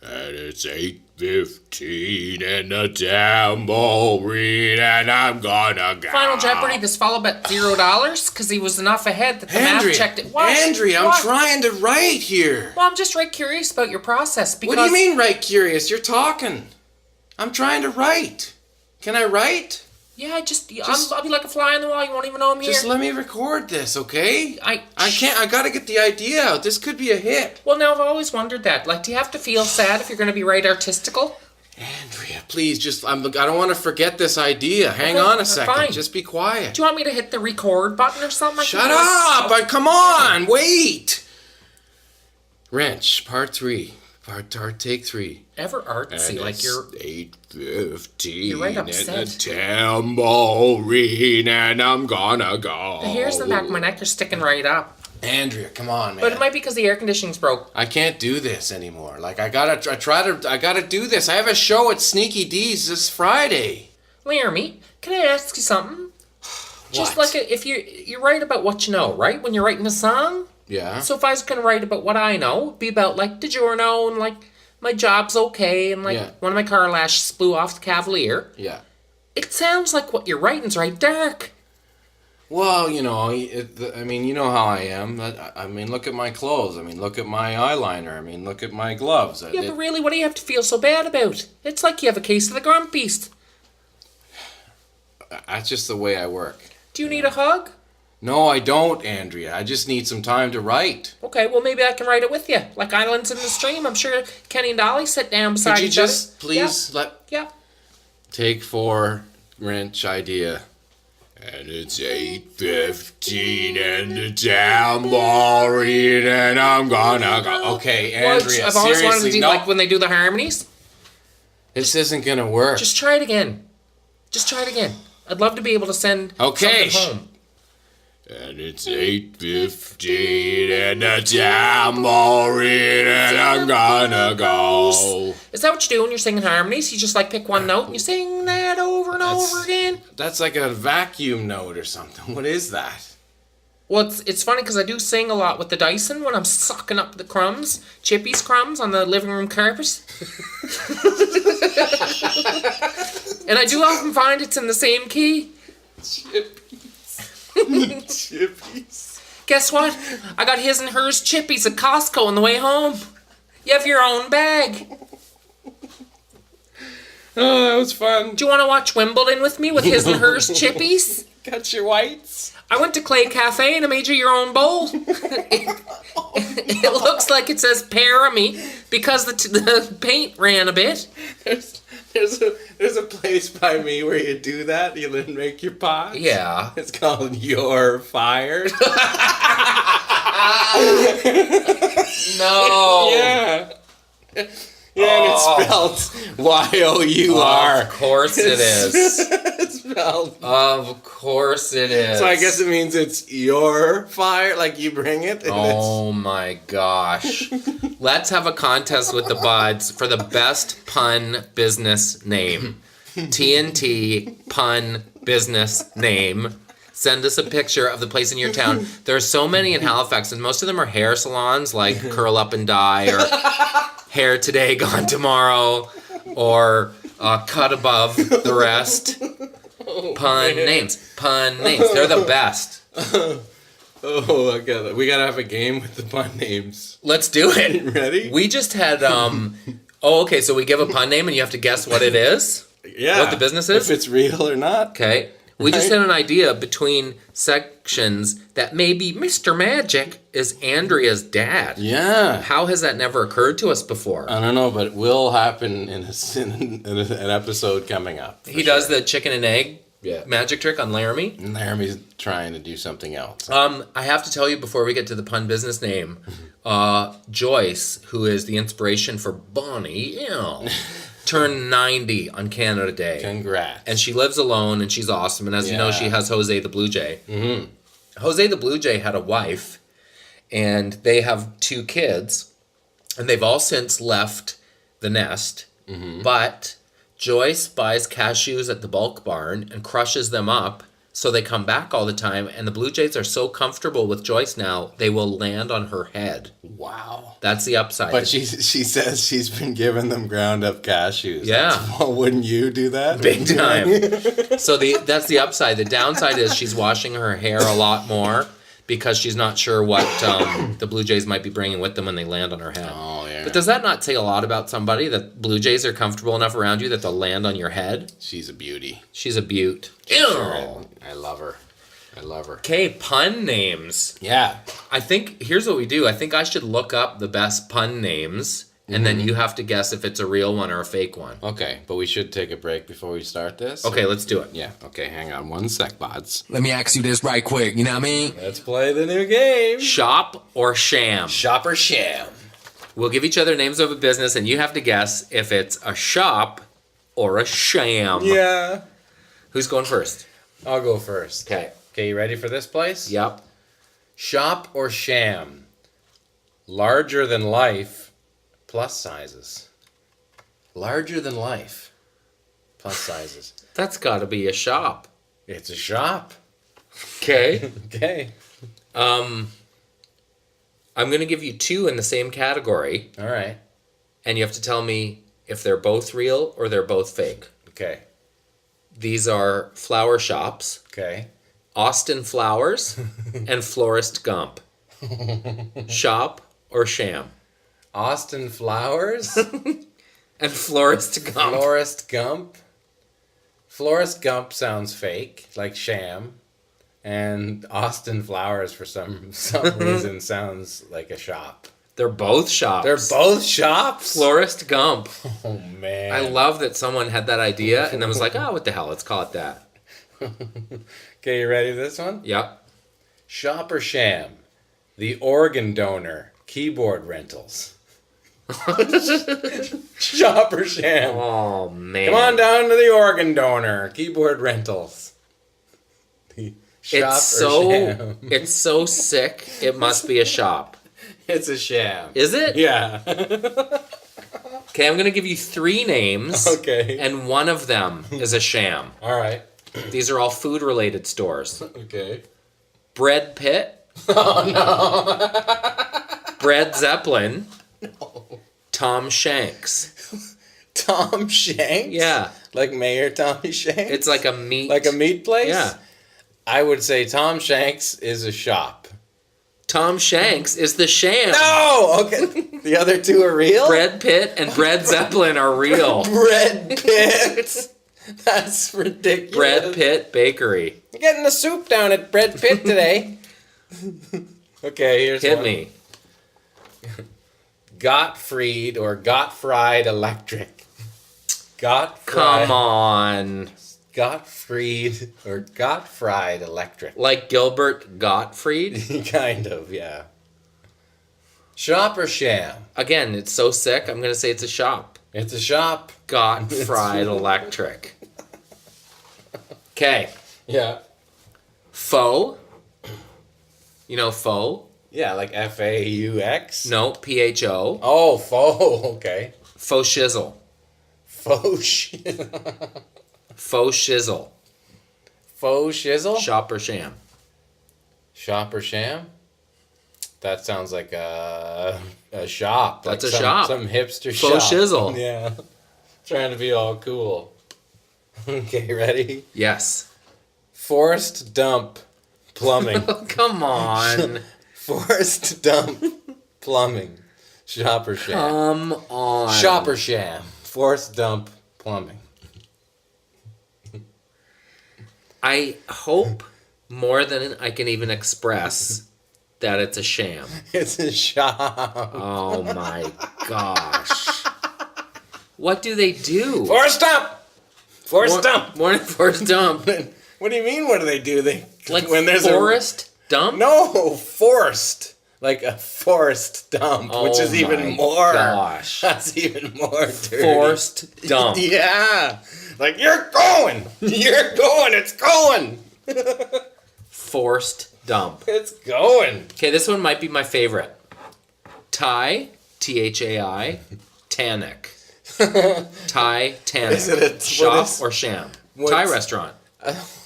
Speaker 2: And it's 8:15 and the tambourine, and I'm gonna go.
Speaker 3: Final Jeopardy, this fellow bet $0 because he was enough ahead that the math checked it. What?
Speaker 2: Andrea, I'm
Speaker 3: What?
Speaker 2: trying to write here.
Speaker 3: Well, I'm just right curious about your process because...
Speaker 2: What do you mean, right curious? You're talking. I'm trying to write. Can I write?
Speaker 3: Yeah, I'll be like a fly on the wall. You won't even know I'm here.
Speaker 2: Just let me record this, okay?
Speaker 3: I
Speaker 2: can't. I gotta get the idea out. This could be a hit.
Speaker 3: Well, now I've always wondered that. Like, do you have to feel sad if you're going to be right artistical?
Speaker 2: Andrea, please, I don't want to forget this idea. Hang on a second.
Speaker 3: fine.
Speaker 2: Just be quiet.
Speaker 3: Do you want me to hit the record button or something?
Speaker 2: Shut up! Come on, wait. Wrench, part 3. Take 3.
Speaker 3: Ever artsy, like you're...
Speaker 2: 8:15.
Speaker 3: You're right upset.
Speaker 2: And a tambourine, and I'm gonna go.
Speaker 3: The hairs in the back of my neck are sticking right up.
Speaker 2: Andrea, come on, man.
Speaker 3: But it might be because the air conditioning's broke.
Speaker 2: I can't do this anymore. Like, I gotta do this. I have a show at Sneaky D's this Friday.
Speaker 3: Laramie, can I ask you something? Just like if you write about what you know, right? When you're writing a song?
Speaker 2: Yeah.
Speaker 3: So if I was going to write about what I know, it'd be about, like, DiGiorno and, like, my job's okay and, like, one of my car lashes blew off the Cavalier.
Speaker 2: Yeah.
Speaker 3: It sounds like what you're writing's right dark.
Speaker 2: Well, you know, you know how I am. I mean, look at my clothes. I mean, look at my eyeliner. I mean, look at my gloves.
Speaker 3: Yeah, but really, what do you have to feel so bad about? It's like you have a case of the grumpies.
Speaker 2: That's just the way I work.
Speaker 3: Do you need a hug?
Speaker 2: No, I don't, Andrea. I just need some time to write.
Speaker 3: Okay, well, maybe I can write it with you. Like Islands in the Stream. I'm sure Kenny and Dolly sit down beside each other.
Speaker 2: Could you just please let...
Speaker 3: Yeah.
Speaker 2: Take 4, wrench idea. And it's 8:15 and the tambourine, and I'm gonna go. Okay, Andrea,
Speaker 3: I've always wanted to do,
Speaker 2: no.
Speaker 3: like, when they do the harmonies.
Speaker 2: This isn't gonna work.
Speaker 3: Just try it again. I'd love to be able to send
Speaker 2: Okay,
Speaker 3: something home.
Speaker 2: And it's 8:15 and the tambourine and I'm gonna go.
Speaker 3: Is that what you do when you're singing harmonies? You just like pick one note and you sing that over and over again?
Speaker 2: That's like a vacuum note or something. What is that?
Speaker 3: Well, it's funny because I do sing a lot with the Dyson when I'm sucking up the crumbs, Chippy's crumbs on the living room carpet. And I do often find it's in the same key.
Speaker 2: Chippies.
Speaker 3: Guess what? I got his and hers Chippies at Costco on the way home. You have your own bag.
Speaker 2: Oh, that was fun.
Speaker 3: Do you want to watch Wimbledon with me with his and hers Chippies?
Speaker 2: Got your whites?
Speaker 3: I went to Clay Cafe and I made you your own bowl. It looks like it says pair me because the paint ran a bit.
Speaker 2: There's a place by me where you do that. You then make your pots.
Speaker 3: Yeah.
Speaker 2: It's called Your Fire.
Speaker 3: No.
Speaker 2: Yeah. Yeah, and it's spelled Y-O-U-R.
Speaker 3: Of course it is.
Speaker 2: It's spelled.
Speaker 3: Of course it is.
Speaker 2: So I guess it means it's your fire, like you bring it. And
Speaker 3: Oh my gosh. Let's have a contest with the buds for the best pun business name. TNT pun business name. Send us a picture of the place in your town. There are so many in Halifax, and most of them are hair salons like Curl Up and Dye or Hair Today, Gone Tomorrow, or Cut Above the Rest. Pun names. They're the best.
Speaker 2: Oh, I got it. We gotta have a game with the pun names.
Speaker 3: Let's do it.
Speaker 2: Ready?
Speaker 3: We just had, okay, so we give a pun name and you have to guess what it is?
Speaker 2: Yeah.
Speaker 3: What the business is?
Speaker 2: If it's real or not.
Speaker 3: Okay. We just had an idea between sections that maybe Mr. Magic is Andrea's dad.
Speaker 2: Yeah.
Speaker 3: How has that never occurred to us before?
Speaker 2: I don't know, but it will happen in an episode coming up.
Speaker 3: He does the chicken and egg
Speaker 2: Yeah.
Speaker 3: magic trick on Laramie.
Speaker 2: Laramie's trying to do something else.
Speaker 3: I have to tell you before we get to the pun business name, Joyce, who is the inspiration for Bonnie Hill, turned 90 on Canada Day.
Speaker 2: Congrats.
Speaker 3: And she lives alone, and she's awesome. And as you know, she has Jose the Blue Jay.
Speaker 2: Mm-hmm.
Speaker 3: Jose the Blue Jay had a wife, and they have 2 kids, and they've all since left the nest. Mm-hmm. But Joyce buys cashews at the bulk barn and crushes them up so they come back all the time. And the Blue Jays are so comfortable with Joyce now, they will land on her head.
Speaker 2: Wow.
Speaker 3: That's the upside.
Speaker 2: But she says she's been giving them ground up cashews.
Speaker 3: Yeah.
Speaker 2: Well, wouldn't you do that?
Speaker 3: Big time. So that's the upside. The downside is she's washing her hair a lot more because she's not sure what the Blue Jays might be bringing with them when they land on her head.
Speaker 2: Oh, yeah.
Speaker 3: But does that not say a lot about somebody, that Blue Jays are comfortable enough around you that they'll land on your head?
Speaker 2: She's a beauty.
Speaker 3: She's a beaut.
Speaker 2: Sure. I love her.
Speaker 3: Okay, pun names.
Speaker 2: Yeah.
Speaker 3: I think, here's what we do. I think I should look up the best pun names, and then you have to guess if it's a real one or a fake one.
Speaker 2: Okay, but we should take a break before we start this.
Speaker 3: Okay, let's do it.
Speaker 2: Yeah, okay, hang on 1 sec, bods.
Speaker 4: Let me ask you this right quick, you know what I mean?
Speaker 2: Let's play the new game.
Speaker 3: Shop or sham?
Speaker 2: Shop or sham?
Speaker 3: We'll give each other names of a business, and you have to guess if it's a shop or a sham.
Speaker 2: Yeah.
Speaker 3: Who's going first?
Speaker 2: I'll go first.
Speaker 3: Okay.
Speaker 2: Okay, you ready for this place?
Speaker 3: Yep.
Speaker 2: Shop or sham? Larger than life, plus sizes. Larger than life, plus sizes.
Speaker 3: That's got to be a shop.
Speaker 2: It's a shop.
Speaker 3: Okay.
Speaker 2: Okay.
Speaker 3: I'm going to give you 2 in the same category,
Speaker 2: All right.
Speaker 3: and you have to tell me if they're both real or they're both fake.
Speaker 2: Okay.
Speaker 3: These are flower shops,
Speaker 2: Okay.
Speaker 3: Austin Flowers, and Florist Gump. Shop or sham?
Speaker 2: Austin Flowers?
Speaker 3: And Florist Gump.
Speaker 2: Florist Gump? Florist Gump sounds fake, like sham. And Austin Flowers, for some reason, sounds like a shop.
Speaker 3: They're both shops.
Speaker 2: They're both shops?
Speaker 3: Florist Gump.
Speaker 2: Oh, man.
Speaker 3: I love that someone had that idea and then was like, oh, what the hell, let's call it that.
Speaker 2: Okay, you ready for this one?
Speaker 3: Yep.
Speaker 2: Shop or sham? The organ donor. Keyboard rentals. Shop or sham?
Speaker 3: Oh, man.
Speaker 2: Come on down to the organ donor. Keyboard rentals. Shop
Speaker 3: It's
Speaker 2: or
Speaker 3: so
Speaker 2: sham?
Speaker 3: it's so sick. It must be a shop.
Speaker 2: It's a sham.
Speaker 3: Is it?
Speaker 2: Yeah.
Speaker 3: Okay, I'm gonna give you 3 names.
Speaker 2: Okay.
Speaker 3: And one of them is a sham.
Speaker 2: All right.
Speaker 3: These are all food-related stores.
Speaker 2: Okay.
Speaker 3: Bread Pit. Oh no. Bread Zeppelin. No. Tom Shanks.
Speaker 2: Tom Shanks?
Speaker 3: Yeah.
Speaker 2: Like Mayor Tommy Shanks?
Speaker 3: It's like a meat.
Speaker 2: Like a meat place?
Speaker 3: Yeah.
Speaker 2: I would say Tom Shanks is a shop.
Speaker 3: Tom Shanks is the sham.
Speaker 2: No! Okay. The other two are real?
Speaker 3: Bread Pit and Bread Zeppelin are real.
Speaker 2: Bread Pit. That's ridiculous.
Speaker 3: Bread Pit Bakery.
Speaker 2: I'm getting a soup down at Bread Pit today. Okay, here's
Speaker 3: Hit
Speaker 2: one.
Speaker 3: me.
Speaker 2: Gottfried or Gottfried Electric. Gottfried.
Speaker 3: Come on.
Speaker 2: Gottfried or Gottfried Electric.
Speaker 3: Like Gilbert Gottfried?
Speaker 2: Kind of, yeah. Shop or sham?
Speaker 3: Again, it's so sick. I'm going to say it's a shop.
Speaker 2: It's a shop.
Speaker 3: Gottfried Electric. Okay.
Speaker 2: Yeah.
Speaker 3: Faux. You know faux?
Speaker 2: Yeah, like F-A-U-X?
Speaker 3: No, P-H-O.
Speaker 2: Oh, faux. Okay.
Speaker 3: Faux shizzle.
Speaker 2: Faux shizzle.
Speaker 3: Faux shizzle.
Speaker 2: Faux shizzle?
Speaker 3: Shop or sham?
Speaker 2: Shop or sham? That sounds like a shop.
Speaker 3: That's
Speaker 2: like
Speaker 3: a shop.
Speaker 2: Some hipster
Speaker 3: Faux
Speaker 2: shop.
Speaker 3: shizzle.
Speaker 2: Yeah. Trying to be all cool. Okay, ready?
Speaker 3: Yes.
Speaker 2: Forced dump plumbing.
Speaker 3: Oh, come on.
Speaker 2: Forced dump plumbing. Shop or sham?
Speaker 3: Come on.
Speaker 2: Shop or sham? Forced dump plumbing.
Speaker 3: I hope more than I can even express that it's a sham.
Speaker 2: It's a shop.
Speaker 3: Oh my gosh. What do they do?
Speaker 2: Forced dump! Forced dump!
Speaker 3: More than forced dump.
Speaker 2: What do you mean, what do they do? They
Speaker 3: Like
Speaker 2: when there's
Speaker 3: forest dump?
Speaker 2: No, forced. Like a forced dump, which
Speaker 3: Oh
Speaker 2: is even
Speaker 3: my
Speaker 2: more.
Speaker 3: gosh.
Speaker 2: That's even more dirty.
Speaker 3: Forced dump.
Speaker 2: Yeah. Like, you're going. You're going. It's going.
Speaker 3: Forced dump.
Speaker 2: It's going.
Speaker 3: Okay, this one might be my favorite. Thai, T-H-A-I, Tannic. Thai Tannic.
Speaker 2: Is it a-
Speaker 3: shop
Speaker 2: what is-
Speaker 3: or sham?
Speaker 2: what's-
Speaker 3: Thai restaurant.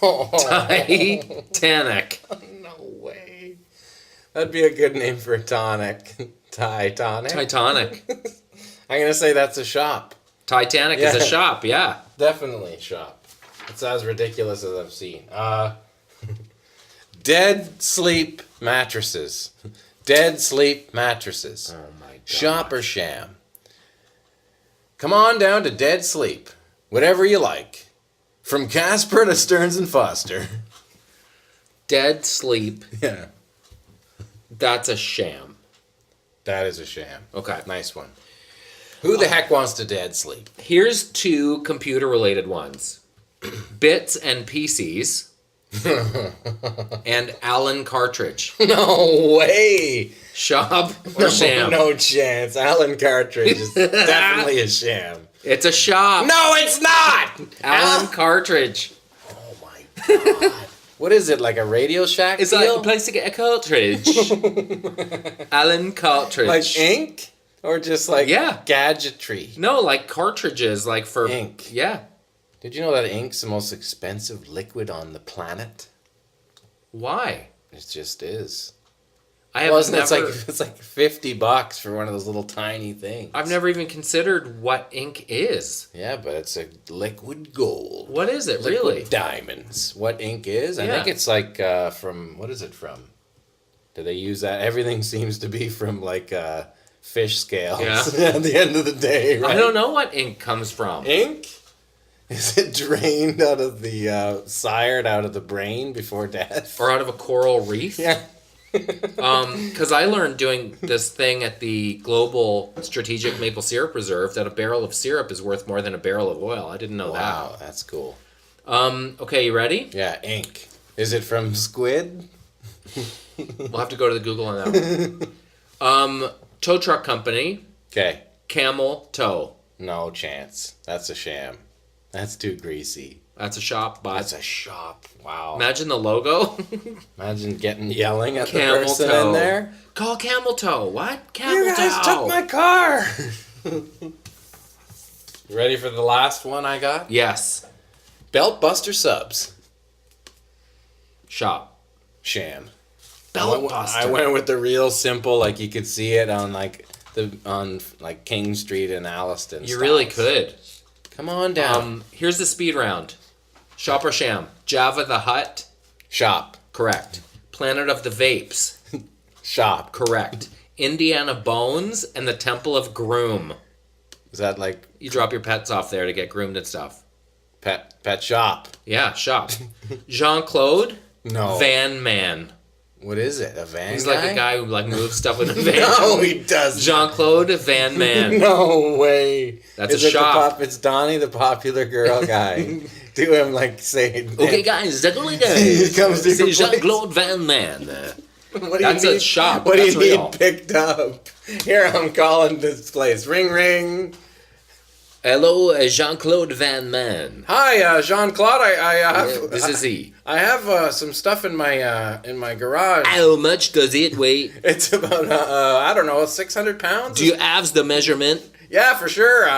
Speaker 2: Oh,
Speaker 3: Thai Tannic.
Speaker 2: no way. That'd be a good name for a tonic. Titanic.
Speaker 3: Titanic.
Speaker 2: I'm going to say that's a shop.
Speaker 3: Titanic is a
Speaker 2: Yeah.
Speaker 3: shop, yeah.
Speaker 2: Definitely a shop. It's as ridiculous as I've seen. Dead sleep mattresses. Dead sleep mattresses.
Speaker 3: Oh my god.
Speaker 2: Shop or sham? Come on down to Dead Sleep. Whatever you like. From Casper to Stearns and Foster.
Speaker 3: Dead sleep.
Speaker 2: Yeah.
Speaker 3: That's a sham.
Speaker 2: That is a sham.
Speaker 3: Okay.
Speaker 2: Nice one. Who the heck wants to dead sleep?
Speaker 3: Here's 2 computer-related ones. Bits and PCs. And Allen Cartridge.
Speaker 2: No way.
Speaker 3: Shop or sham?
Speaker 2: No chance. Alan Cartridge is definitely a sham.
Speaker 3: It's a shop.
Speaker 2: No, it's not.
Speaker 3: Allen Cartridge.
Speaker 2: Oh my god. What is it, like a Radio Shack
Speaker 3: It's
Speaker 2: deal?
Speaker 3: like a place to get a cartridge. Allen Cartridge.
Speaker 2: Like ink? Or just like
Speaker 3: Yeah.
Speaker 2: gadgetry?
Speaker 3: No, like cartridges, like for
Speaker 2: Ink.
Speaker 3: Yeah.
Speaker 2: Did you know that ink's the most expensive liquid on the planet?
Speaker 3: Why?
Speaker 2: It just is.
Speaker 3: I have
Speaker 2: Wasn't
Speaker 3: never.
Speaker 2: it's like $50 for one of those little tiny things.
Speaker 3: I've never even considered what ink is.
Speaker 2: Yeah, but it's a liquid gold.
Speaker 3: What is it
Speaker 2: Liquid
Speaker 3: really?
Speaker 2: diamonds. What ink is? I
Speaker 3: Yeah.
Speaker 2: think it's like from, what is it from? Do they use that? Everything seems to be from like fish scales
Speaker 3: Yeah.
Speaker 2: at the end of the day, right?
Speaker 3: I don't know what ink comes from.
Speaker 2: Ink? Is it drained out of the, sired out of the brain before death?
Speaker 3: Or out of a coral reef.
Speaker 2: Yeah.
Speaker 3: Because I learned doing this thing at the Global Strategic Maple Syrup Reserve that a barrel of syrup is worth more than a barrel of oil. I didn't know
Speaker 2: Wow, that's cool.
Speaker 3: that. Okay, you ready?
Speaker 2: Yeah, ink. Is it from squid?
Speaker 3: We'll have to go to the Google on that one. Tow truck company,
Speaker 2: Okay.
Speaker 3: Camel Tow.
Speaker 2: No chance. That's a sham. That's too greasy.
Speaker 3: That's a shop, bud.
Speaker 2: That's a shop. Wow.
Speaker 3: Imagine the logo.
Speaker 2: Imagine yelling at the
Speaker 3: Camel
Speaker 2: person
Speaker 3: toe.
Speaker 2: in there.
Speaker 3: Call Camel Toe. What? Camel
Speaker 2: You guys
Speaker 3: Toe.
Speaker 2: took my car. Ready for the last one I got?
Speaker 3: Yes.
Speaker 2: Belt Buster Subs.
Speaker 3: Shop.
Speaker 2: Sham.
Speaker 3: Belt Buster.
Speaker 2: I went with the real simple, like you could see it on on King Street in Alliston.
Speaker 3: You really could.
Speaker 2: Come on down.
Speaker 3: Here's the speed round. Shop or sham? Java the Hutt.
Speaker 2: Shop.
Speaker 3: Correct. Planet of the Vapes.
Speaker 2: Shop.
Speaker 3: Correct. Indiana Bones and the Temple of Groom.
Speaker 2: Is that like
Speaker 3: You drop your pets off there to get groomed and stuff.
Speaker 2: pet shop?
Speaker 3: Yeah, shop. Jean-Claude
Speaker 2: No.
Speaker 3: Van Man.
Speaker 2: What is it? A van
Speaker 3: He's
Speaker 2: guy?
Speaker 3: like a guy who like moves stuff in a van.
Speaker 2: No, he doesn't.
Speaker 3: Jean-Claude Van Man.
Speaker 2: No way.
Speaker 3: That's
Speaker 2: Is
Speaker 3: a
Speaker 2: it
Speaker 3: shop.
Speaker 2: It's Donnie, the popular girl guy. Do him like saying.
Speaker 3: Okay, guys, the only
Speaker 2: He
Speaker 3: guys.
Speaker 2: comes to your
Speaker 3: C'est Jean-Claude Van Man.
Speaker 2: What do
Speaker 3: That's
Speaker 2: you
Speaker 3: a
Speaker 2: need?
Speaker 3: shop.
Speaker 2: What do
Speaker 3: That's
Speaker 2: you need
Speaker 3: real.
Speaker 2: picked up? Here, I'm calling this place. Ring, ring.
Speaker 3: Hello, Jean-Claude Van Man.
Speaker 2: Hi, Jean-Claude. I have.
Speaker 3: This is he.
Speaker 2: I have some stuff in my garage.
Speaker 3: How much does it weigh?
Speaker 2: It's about I don't know, 600 pounds.
Speaker 3: Do you have the measurement?
Speaker 2: Yeah, for sure.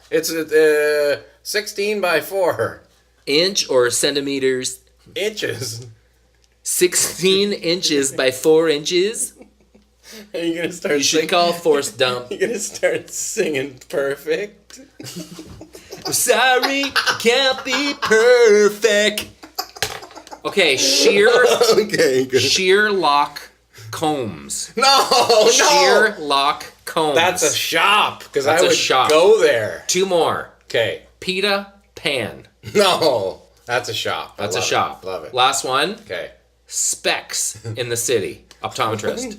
Speaker 2: It's 16 by 4
Speaker 3: Inch or centimeters?
Speaker 2: inches.
Speaker 3: 16 inches by 4 inches?
Speaker 2: Are you gonna start?
Speaker 3: You should call Force Dump.
Speaker 2: You're gonna start singing perfect.
Speaker 3: Sorry, can't be perfect. Okay,
Speaker 2: Okay, good.
Speaker 3: sheer lock combs.
Speaker 2: No,
Speaker 3: Sheer lock combs.
Speaker 2: That's a shop because I
Speaker 3: That's a
Speaker 2: would
Speaker 3: shop.
Speaker 2: go there.
Speaker 3: 2 more.
Speaker 2: Okay.
Speaker 3: Pita Pan.
Speaker 2: No, that's a shop.
Speaker 3: That's a
Speaker 2: love it.
Speaker 3: shop.
Speaker 2: Love it.
Speaker 3: Last one.
Speaker 2: Okay.
Speaker 3: Specs in the city. Optometrist.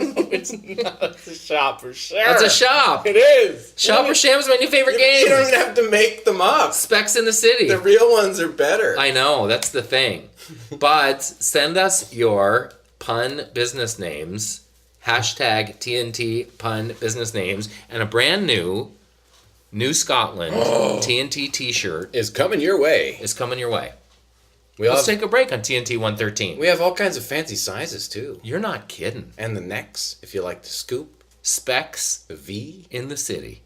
Speaker 2: It's not. It's a shop for sure.
Speaker 3: That's a shop.
Speaker 2: It is.
Speaker 3: Shop or Sham is my new favorite
Speaker 2: You don't
Speaker 3: game.
Speaker 2: even have to make them up.
Speaker 3: Specs in the city.
Speaker 2: The real ones are better.
Speaker 3: I know, that's the thing. But send us your pun business names, hashtag TNT pun business names, and a brand new New Scotland TNT t-shirt
Speaker 2: Is coming your way.
Speaker 3: is coming your way.
Speaker 2: Let's
Speaker 3: Let's take a break on TNT 113.
Speaker 2: We have all kinds of fancy sizes too.
Speaker 3: You're not kidding.
Speaker 2: And the necks, if you like the scoop,
Speaker 3: Specs
Speaker 2: the V.
Speaker 3: in the city.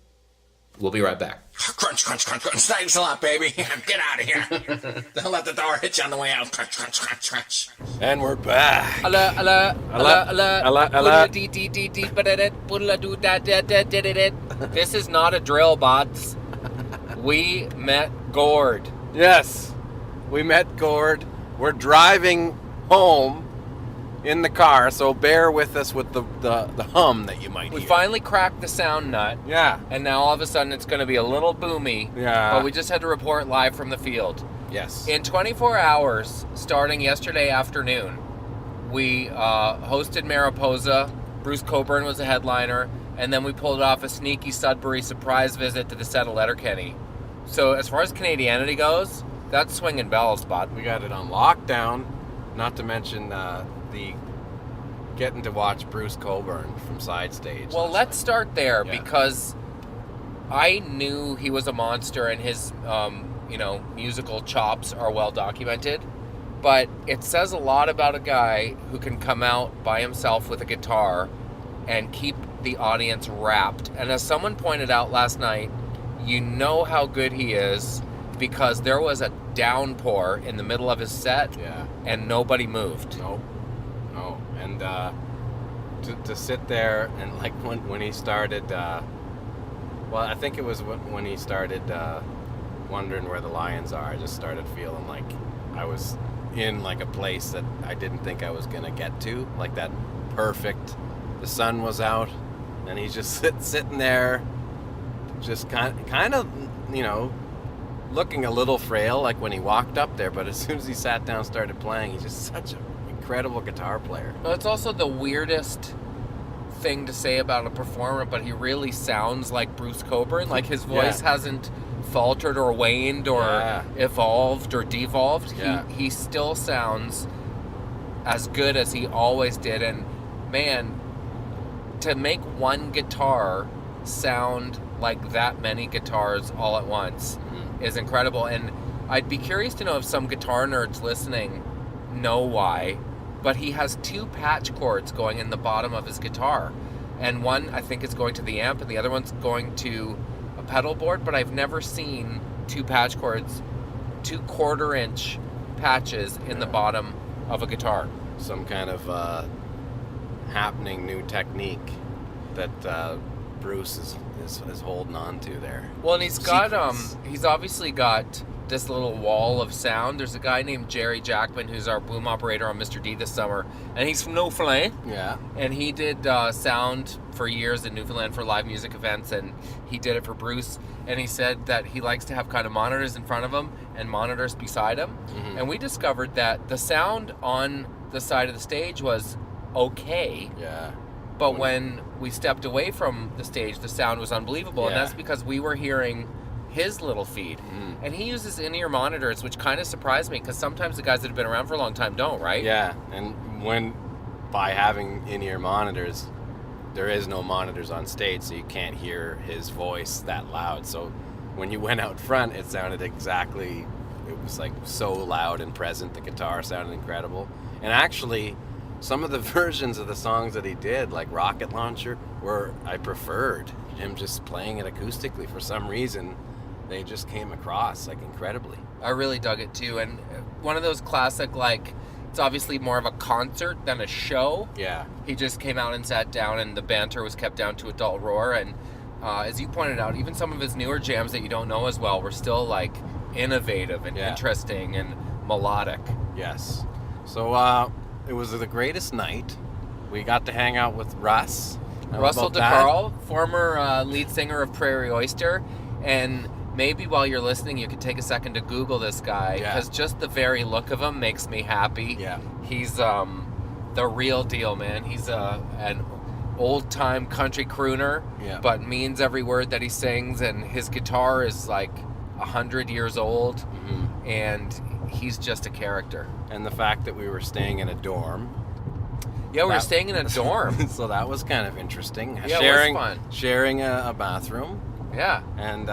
Speaker 3: We'll be right back.
Speaker 4: Crunch, crunch, crunch, crunch. Thanks a lot, baby. Get out of here. Don't let the door hit you on the way out. Crunch, crunch, crunch, crunch.
Speaker 2: And we're back.
Speaker 3: This is not a drill, bots. We met Gord.
Speaker 2: Yes, we met Gord. We're driving home in the car, so bear with us with the hum that you might
Speaker 3: We
Speaker 2: hear.
Speaker 3: finally cracked the sound nut,
Speaker 2: Yeah.
Speaker 3: and now all of a sudden it's going to be a little boomy.
Speaker 2: Yeah.
Speaker 3: But we just had to report live from the field.
Speaker 2: Yes.
Speaker 3: In 24 hours, starting yesterday afternoon, we hosted Mariposa. Bruce Coburn was the headliner, and then we pulled off a sneaky Sudbury surprise visit to the set of Letterkenny. So as far as Canadianity goes, that's swinging bells, bud.
Speaker 2: We got it on lockdown, not to mention the getting to watch Bruce Coburn from side stage.
Speaker 3: Well, let's start there
Speaker 2: Yeah.
Speaker 3: because I knew he was a monster and his, musical chops are well documented. But it says a lot about a guy who can come out by himself with a guitar and keep the audience wrapped. And as someone pointed out last night, you know how good he is because there was a downpour in the middle of his set
Speaker 2: Yeah.
Speaker 3: and nobody moved.
Speaker 2: No. And to sit there and like when he started, I think it was when he started wondering where the lions are. I just started feeling like I was in like a place that I didn't think I was gonna get to, like that perfect. The sun was out, and he's just sitting there, just kind of, looking a little frail, like when he walked up there. But as soon as he sat down, and started playing, he's just such an incredible guitar player.
Speaker 3: Well, it's also the weirdest thing to say about a performer, but he really sounds like Bruce Coburn. Like his voice hasn't faltered or waned or evolved or devolved.
Speaker 2: Yeah.
Speaker 3: He still sounds as good as he always did. And man, to make one guitar sound like that many guitars all at once is incredible. And
Speaker 5: I'd be curious to know if some guitar nerds listening know why, but he has 2 patch cords going in the bottom of his guitar. And one, I think, is going to the amp, and the other one's going to a pedal board, but I've never seen 2 patch cords, 2 quarter-inch patches in the bottom of a guitar.
Speaker 2: Some kind of happening new technique that Bruce is holding on to there.
Speaker 5: Well, and he's got
Speaker 2: Secrets.
Speaker 5: he's obviously got this little wall of sound. There's a guy named Jerry Jackman who's our boom operator on Mr. D this summer, and he's from Newfoundland.
Speaker 2: Yeah.
Speaker 5: And he did sound for years in Newfoundland for live music events, and he did it for Bruce. And he said that he likes to have kind of monitors in front of him and monitors beside him.
Speaker 2: Mm-hmm.
Speaker 5: And we discovered that the sound on the side of the stage was okay,
Speaker 2: Yeah.
Speaker 5: but when we stepped away from the stage, the sound was unbelievable. And
Speaker 2: Yeah.
Speaker 5: that's because we were hearing his little feed. And he uses in-ear monitors, which kind of surprised me, because sometimes the guys that have been around for a long time don't, right?
Speaker 2: Yeah, and by having in-ear monitors, there is no monitors on stage, so you can't hear his voice that loud. So when you went out front, it sounded exactly, it was like so loud and present. The guitar sounded incredible. And actually, some of the versions of the songs that he did, like Rocket Launcher, I preferred him just playing it acoustically. For some reason, they just came across like incredibly.
Speaker 5: I really dug it too. And one of those classic, like, it's obviously more of a concert than a show.
Speaker 2: Yeah.
Speaker 5: He just came out and sat down, and the banter was kept down to a dull roar. And as you pointed out, even some of his newer jams that you don't know as well were still like innovative and interesting and melodic.
Speaker 2: Yes. So it was the greatest night. We got to hang out with Russ. How
Speaker 5: Russell
Speaker 2: about that?
Speaker 5: DeCarl, former lead singer of Prairie Oyster, and maybe while you're listening, you could take a second to Google this guy, because just the very look of him makes me happy.
Speaker 2: Yeah.
Speaker 5: He's the real deal, man. He's an old-time country crooner, but means every word that he sings, and his guitar is like 100 years old, and he's just a character.
Speaker 2: And the fact that we were staying in a dorm.
Speaker 5: Yeah, we were staying in a dorm.
Speaker 2: So that was kind of interesting.
Speaker 5: Yeah, it was fun.
Speaker 2: Sharing a bathroom.
Speaker 5: Yeah.
Speaker 2: And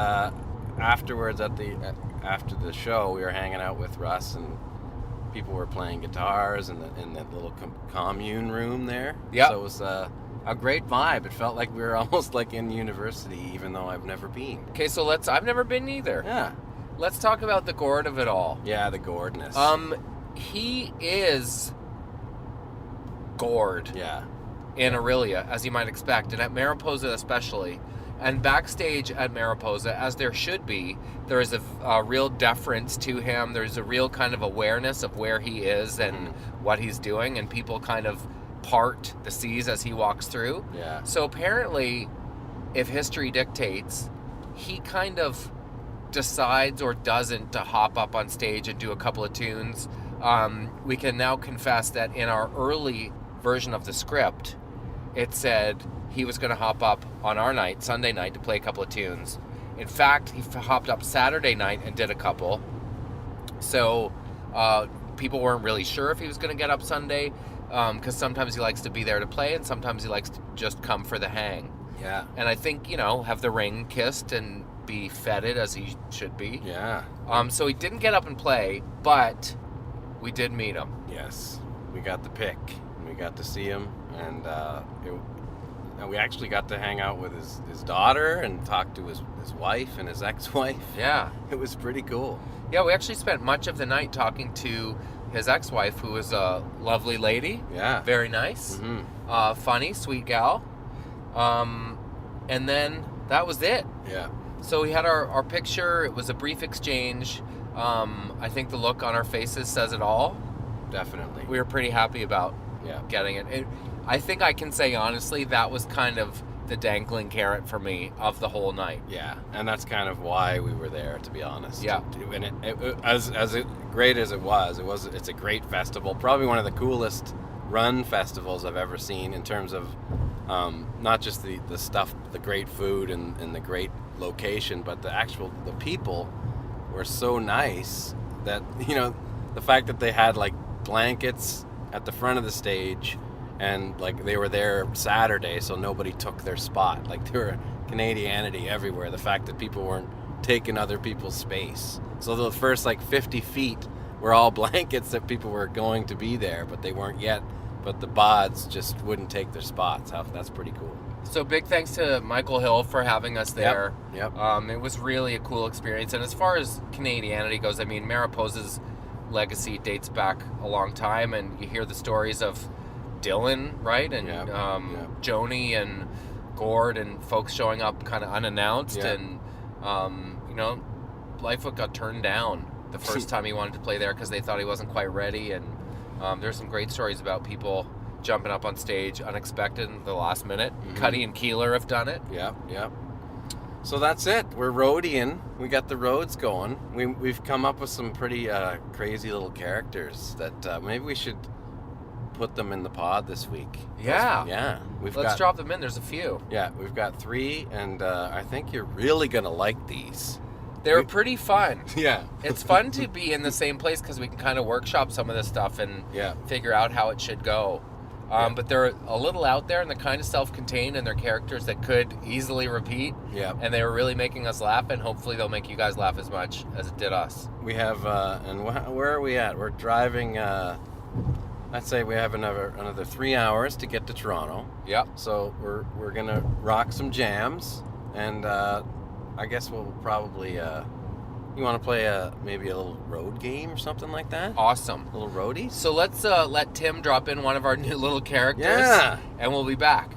Speaker 2: afterwards, after the show, we were hanging out with Russ, and people were playing guitars in that little commune room there.
Speaker 5: Yeah.
Speaker 2: So it was a great vibe. It felt like we were almost like in university, even though I've never been.
Speaker 5: Okay, so I've never been either.
Speaker 2: Yeah.
Speaker 5: Let's talk about the Gord of it all.
Speaker 2: Yeah, the Gordness.
Speaker 5: He is Gord.
Speaker 2: Yeah.
Speaker 5: In Aurelia, as you might expect, and at Mariposa especially. And backstage at Mariposa, as there should be, there is a real deference to him. There's a real kind of awareness of where he is and what he's doing, and people kind of part the seas as he walks through.
Speaker 2: Yeah.
Speaker 5: So apparently, if history dictates, he kind of decides or doesn't to hop up on stage and do a couple of tunes. We can now confess that in our early version of the script, it said he was going to hop up on our night, Sunday night, to play a couple of tunes. In fact, he hopped up Saturday night and did a couple. So people weren't really sure if he was going to get up Sunday, because sometimes he likes to be there to play, and sometimes he likes to just come for the hang.
Speaker 2: Yeah.
Speaker 5: And I think, have the ring kissed and be feted as he should be.
Speaker 2: Yeah.
Speaker 5: So he didn't get up and play, but we did meet him.
Speaker 2: Yes. We got the pick. We got to see him, and we actually got to hang out with his daughter and talk to his wife and his ex-wife.
Speaker 5: Yeah.
Speaker 2: It was pretty cool.
Speaker 5: Yeah, we actually spent much of the night talking to his ex-wife, who was a lovely lady.
Speaker 2: Yeah.
Speaker 5: Very nice. Funny, sweet gal. And then that was it.
Speaker 2: Yeah.
Speaker 5: So we had our picture. It was a brief exchange. I think the look on our faces says it all.
Speaker 2: Definitely.
Speaker 5: We were pretty happy about getting it. I think I can say honestly that was kind of the dangling carrot for me of the whole night.
Speaker 2: Yeah, and that's kind of why we were there, to be honest.
Speaker 5: Yeah.
Speaker 2: And as great as it's a great festival. Probably one of the coolest run festivals I've ever seen in terms of not just the stuff, the great food and the great location, but the people were so nice that, the fact that they had like blankets at the front of the stage, and like they were there Saturday, so nobody took their spot. Like there were Canadianity everywhere. The fact that people weren't
Speaker 6: taking other people's space. So the first like 50 feet were all blankets that people were going to be there, but they weren't yet. But the bahds just wouldn't take their spots. That's pretty cool.
Speaker 3: So big thanks to Michael Hill for having us there.
Speaker 6: Yep.
Speaker 3: It was really a cool experience. And as far as Canadianity goes, I mean, Mariposa's legacy dates back a long time, and you hear the stories of Dylan, right? And Joni and Gord and folks showing up kind of unannounced. And, Lightfoot got turned down the first time he wanted to play there because they thought he wasn't quite ready. And there's some great stories about people jumping up on stage unexpected in the last minute. Cuddy and Keeler have done it.
Speaker 6: Yep. So that's it. We're roadieing. We got the roads going. We've come up with some pretty crazy little characters that maybe we should put them in the pod this week.
Speaker 3: Yeah. Let's drop them in. There's a few.
Speaker 6: Yeah, we've got 3, and I think you're really going to like these.
Speaker 3: They're pretty fun.
Speaker 6: Yeah.
Speaker 3: It's fun to be in the same place because we can kind of workshop some of this stuff and figure out how it should go. But they're a little out there, and they're kind of self-contained, and they're characters that could easily repeat. Yeah. And they were really making us laugh, and hopefully they'll make you guys laugh as much as it did us.
Speaker 6: We have, where are we at? We're driving, I'd say we have another 3 hours to get to Toronto.
Speaker 3: Yep.
Speaker 6: So we're going to rock some jams, and I guess we'll probably... you want to play maybe a little road game or something like that?
Speaker 3: Awesome.
Speaker 6: A little roadie?
Speaker 3: So let's let Tim drop in one of our new little characters.
Speaker 6: Yeah.
Speaker 3: And we'll be back.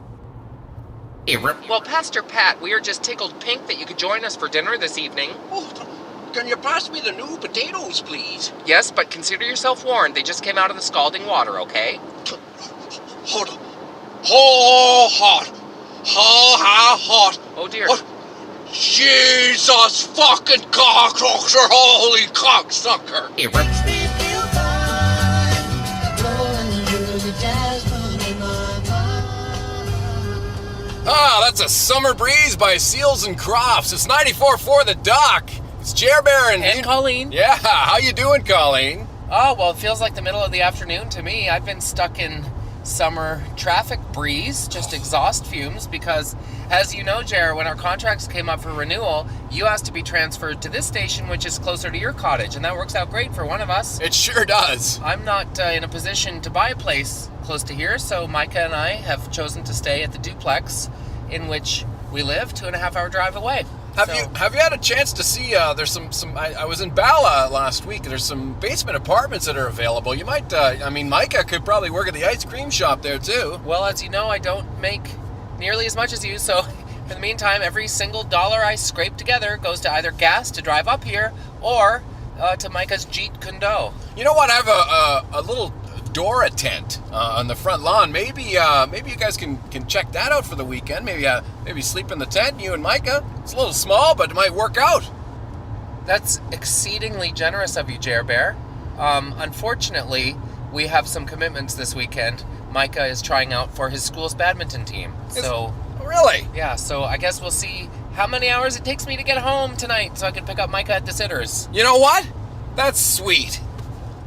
Speaker 3: Well, Pastor Pat, we are just tickled pink that you could join us for dinner this evening.
Speaker 4: Oh, can you pass me the new potatoes, please?
Speaker 3: Yes, but consider yourself warned. They just came out of the scalding water, okay?
Speaker 4: Hot. Oh, hot. Hot.
Speaker 3: Oh, dear.
Speaker 4: What? Jesus fucking cockroach, holy cocksucker!
Speaker 6: That's a Summer Breeze by Seals and Crofts. It's 94.4 The Dock. It's Jer Bear
Speaker 3: and Colleen.
Speaker 6: Yeah, how you doing, Colleen?
Speaker 3: Oh, well, it feels like the middle of the afternoon to me. I've been stuck in summer traffic breeze, just exhaust fumes, because as you know, Jer, when our contracts came up for renewal, you asked to be transferred to this station, which is closer to your cottage, and that works out great for one of us.
Speaker 6: It sure does.
Speaker 3: I'm not in a position to buy a place close to here, so Micah and I have chosen to stay at the duplex in which we live, 2.5 hour drive away.
Speaker 6: Have you had a chance to see, there's some I was in Bala last week, there's some basement apartments that are available. You might, Micah could probably work at the ice cream shop there too.
Speaker 3: Well, as you know, I don't make nearly as much as you, so in the meantime, every single dollar I scrape together goes to either gas to drive up here or to Micah's Jeet Kundo.
Speaker 6: You know what, I have a little Dora tent on the front lawn. Maybe you guys can check that out for the weekend. Maybe sleep in the tent, you and Micah. It's a little small, but it might work out.
Speaker 3: That's exceedingly generous of you, Jer Bear. Unfortunately, we have some commitments this weekend. Micah is trying out for his school's badminton team.
Speaker 6: Really?
Speaker 3: Yeah, so I guess we'll see how many hours it takes me to get home tonight so I can pick up Micah at the Sitters.
Speaker 6: You know what? That's sweet.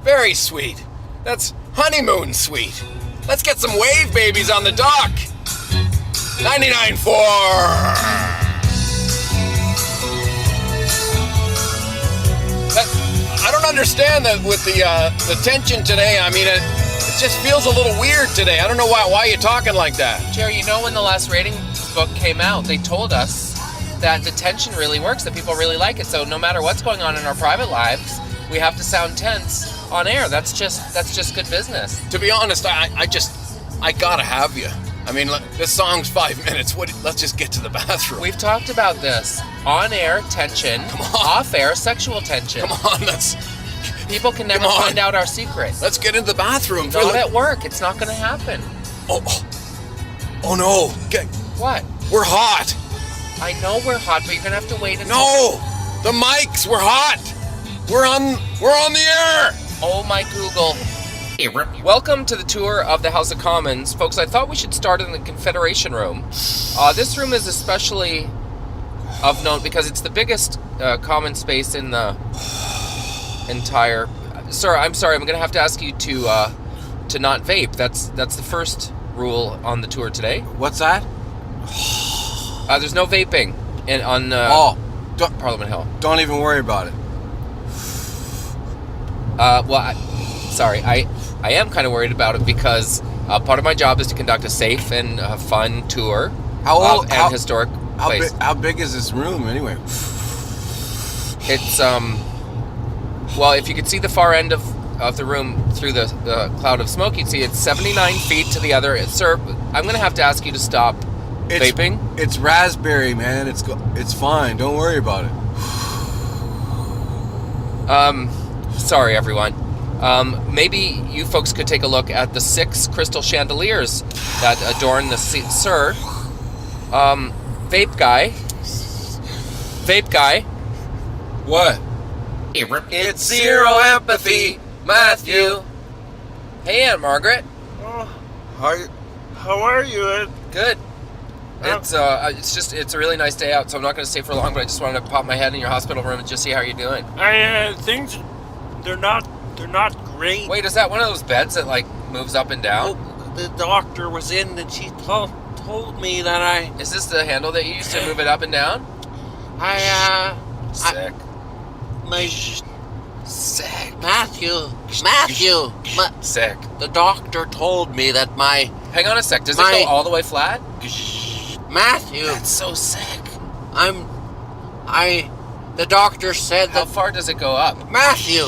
Speaker 6: Very sweet. That's honeymoon sweet. Let's get some wave babies on the dock. 99.4. I don't understand that with the tension today. I mean, it just feels a little weird today. I don't know why you're talking like that.
Speaker 3: Jerry, you know when the last rating book came out, they told us that the tension really works, that people really like it. So no matter what's going on in our private lives, we have to sound tense on air. That's just good business.
Speaker 6: To be honest, I gotta have you. I mean, this song's 5 minutes. Let's just get to the bathroom.
Speaker 3: We've talked about this. On-air tension, off-air sexual tension.
Speaker 6: Come on,
Speaker 3: people can never find out our secret.
Speaker 6: Let's get into the bathroom.
Speaker 3: Not at work. It's not going to happen.
Speaker 6: Oh no.
Speaker 3: What?
Speaker 6: We're hot.
Speaker 3: I know we're hot, but you're going to have to wait until...
Speaker 6: No! The mics, we're hot! We're on the air!
Speaker 3: Oh my Google. Welcome to the tour of the House of Commons. Folks, I thought we should start in the Confederation Room. This room is especially of note because it's the biggest common space in the entire... Sir, I'm sorry, I'm going to have to ask you to not vape. That's the first rule on the tour today.
Speaker 6: What's that?
Speaker 3: There's no vaping Parliament Hill.
Speaker 6: Don't even worry about it.
Speaker 3: Sorry, I am kind of worried about it because part of my job is to conduct a safe and fun tour and historic place.
Speaker 6: How big is this room anyway?
Speaker 3: It's well, if you could see the far end of the room through the cloud of smoke, you'd see it's 79 feet to the other. Sir, I'm gonna have to ask you to stop vaping.
Speaker 6: It's raspberry, man. It's fine. Don't worry about it.
Speaker 3: Sorry, everyone. Maybe you folks could take a look at the 6 crystal chandeliers that adorn the seat, sir. Vape guy.
Speaker 6: What?
Speaker 3: It's zero empathy, Matthew. Hey, Aunt Margaret.
Speaker 1: How are you, Ed?
Speaker 3: Good. It's a really nice day out, so I'm not going to stay for long. But I just wanted to pop my head in your hospital room and just see how you're doing.
Speaker 1: Things, they're not great.
Speaker 3: Wait, is that one of those beds that like moves up and down?
Speaker 1: Oh, the doctor was in and she told me that
Speaker 3: Is this the handle that you use to move it up and down? Sick. Sick.
Speaker 1: Matthew,
Speaker 3: Sick.
Speaker 1: the doctor told me that
Speaker 3: Hang on a sec. Does it go all the way flat?
Speaker 1: Matthew,
Speaker 3: That's so sick.
Speaker 1: the doctor said
Speaker 3: How far does it go up?
Speaker 1: Matthew,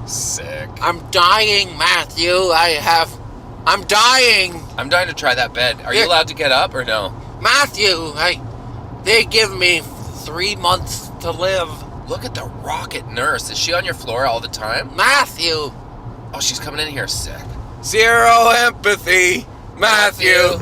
Speaker 3: Sick.
Speaker 1: I'm dying, Matthew. I'm dying.
Speaker 3: I'm dying to try that bed. Are you allowed to get up or no?
Speaker 1: Matthew, they give me 3 months to live.
Speaker 3: Look at the rocket nurse. Is she on your floor all the time?
Speaker 1: Matthew.
Speaker 3: Oh, she's coming in here sick.
Speaker 6: Zero empathy, Matthew.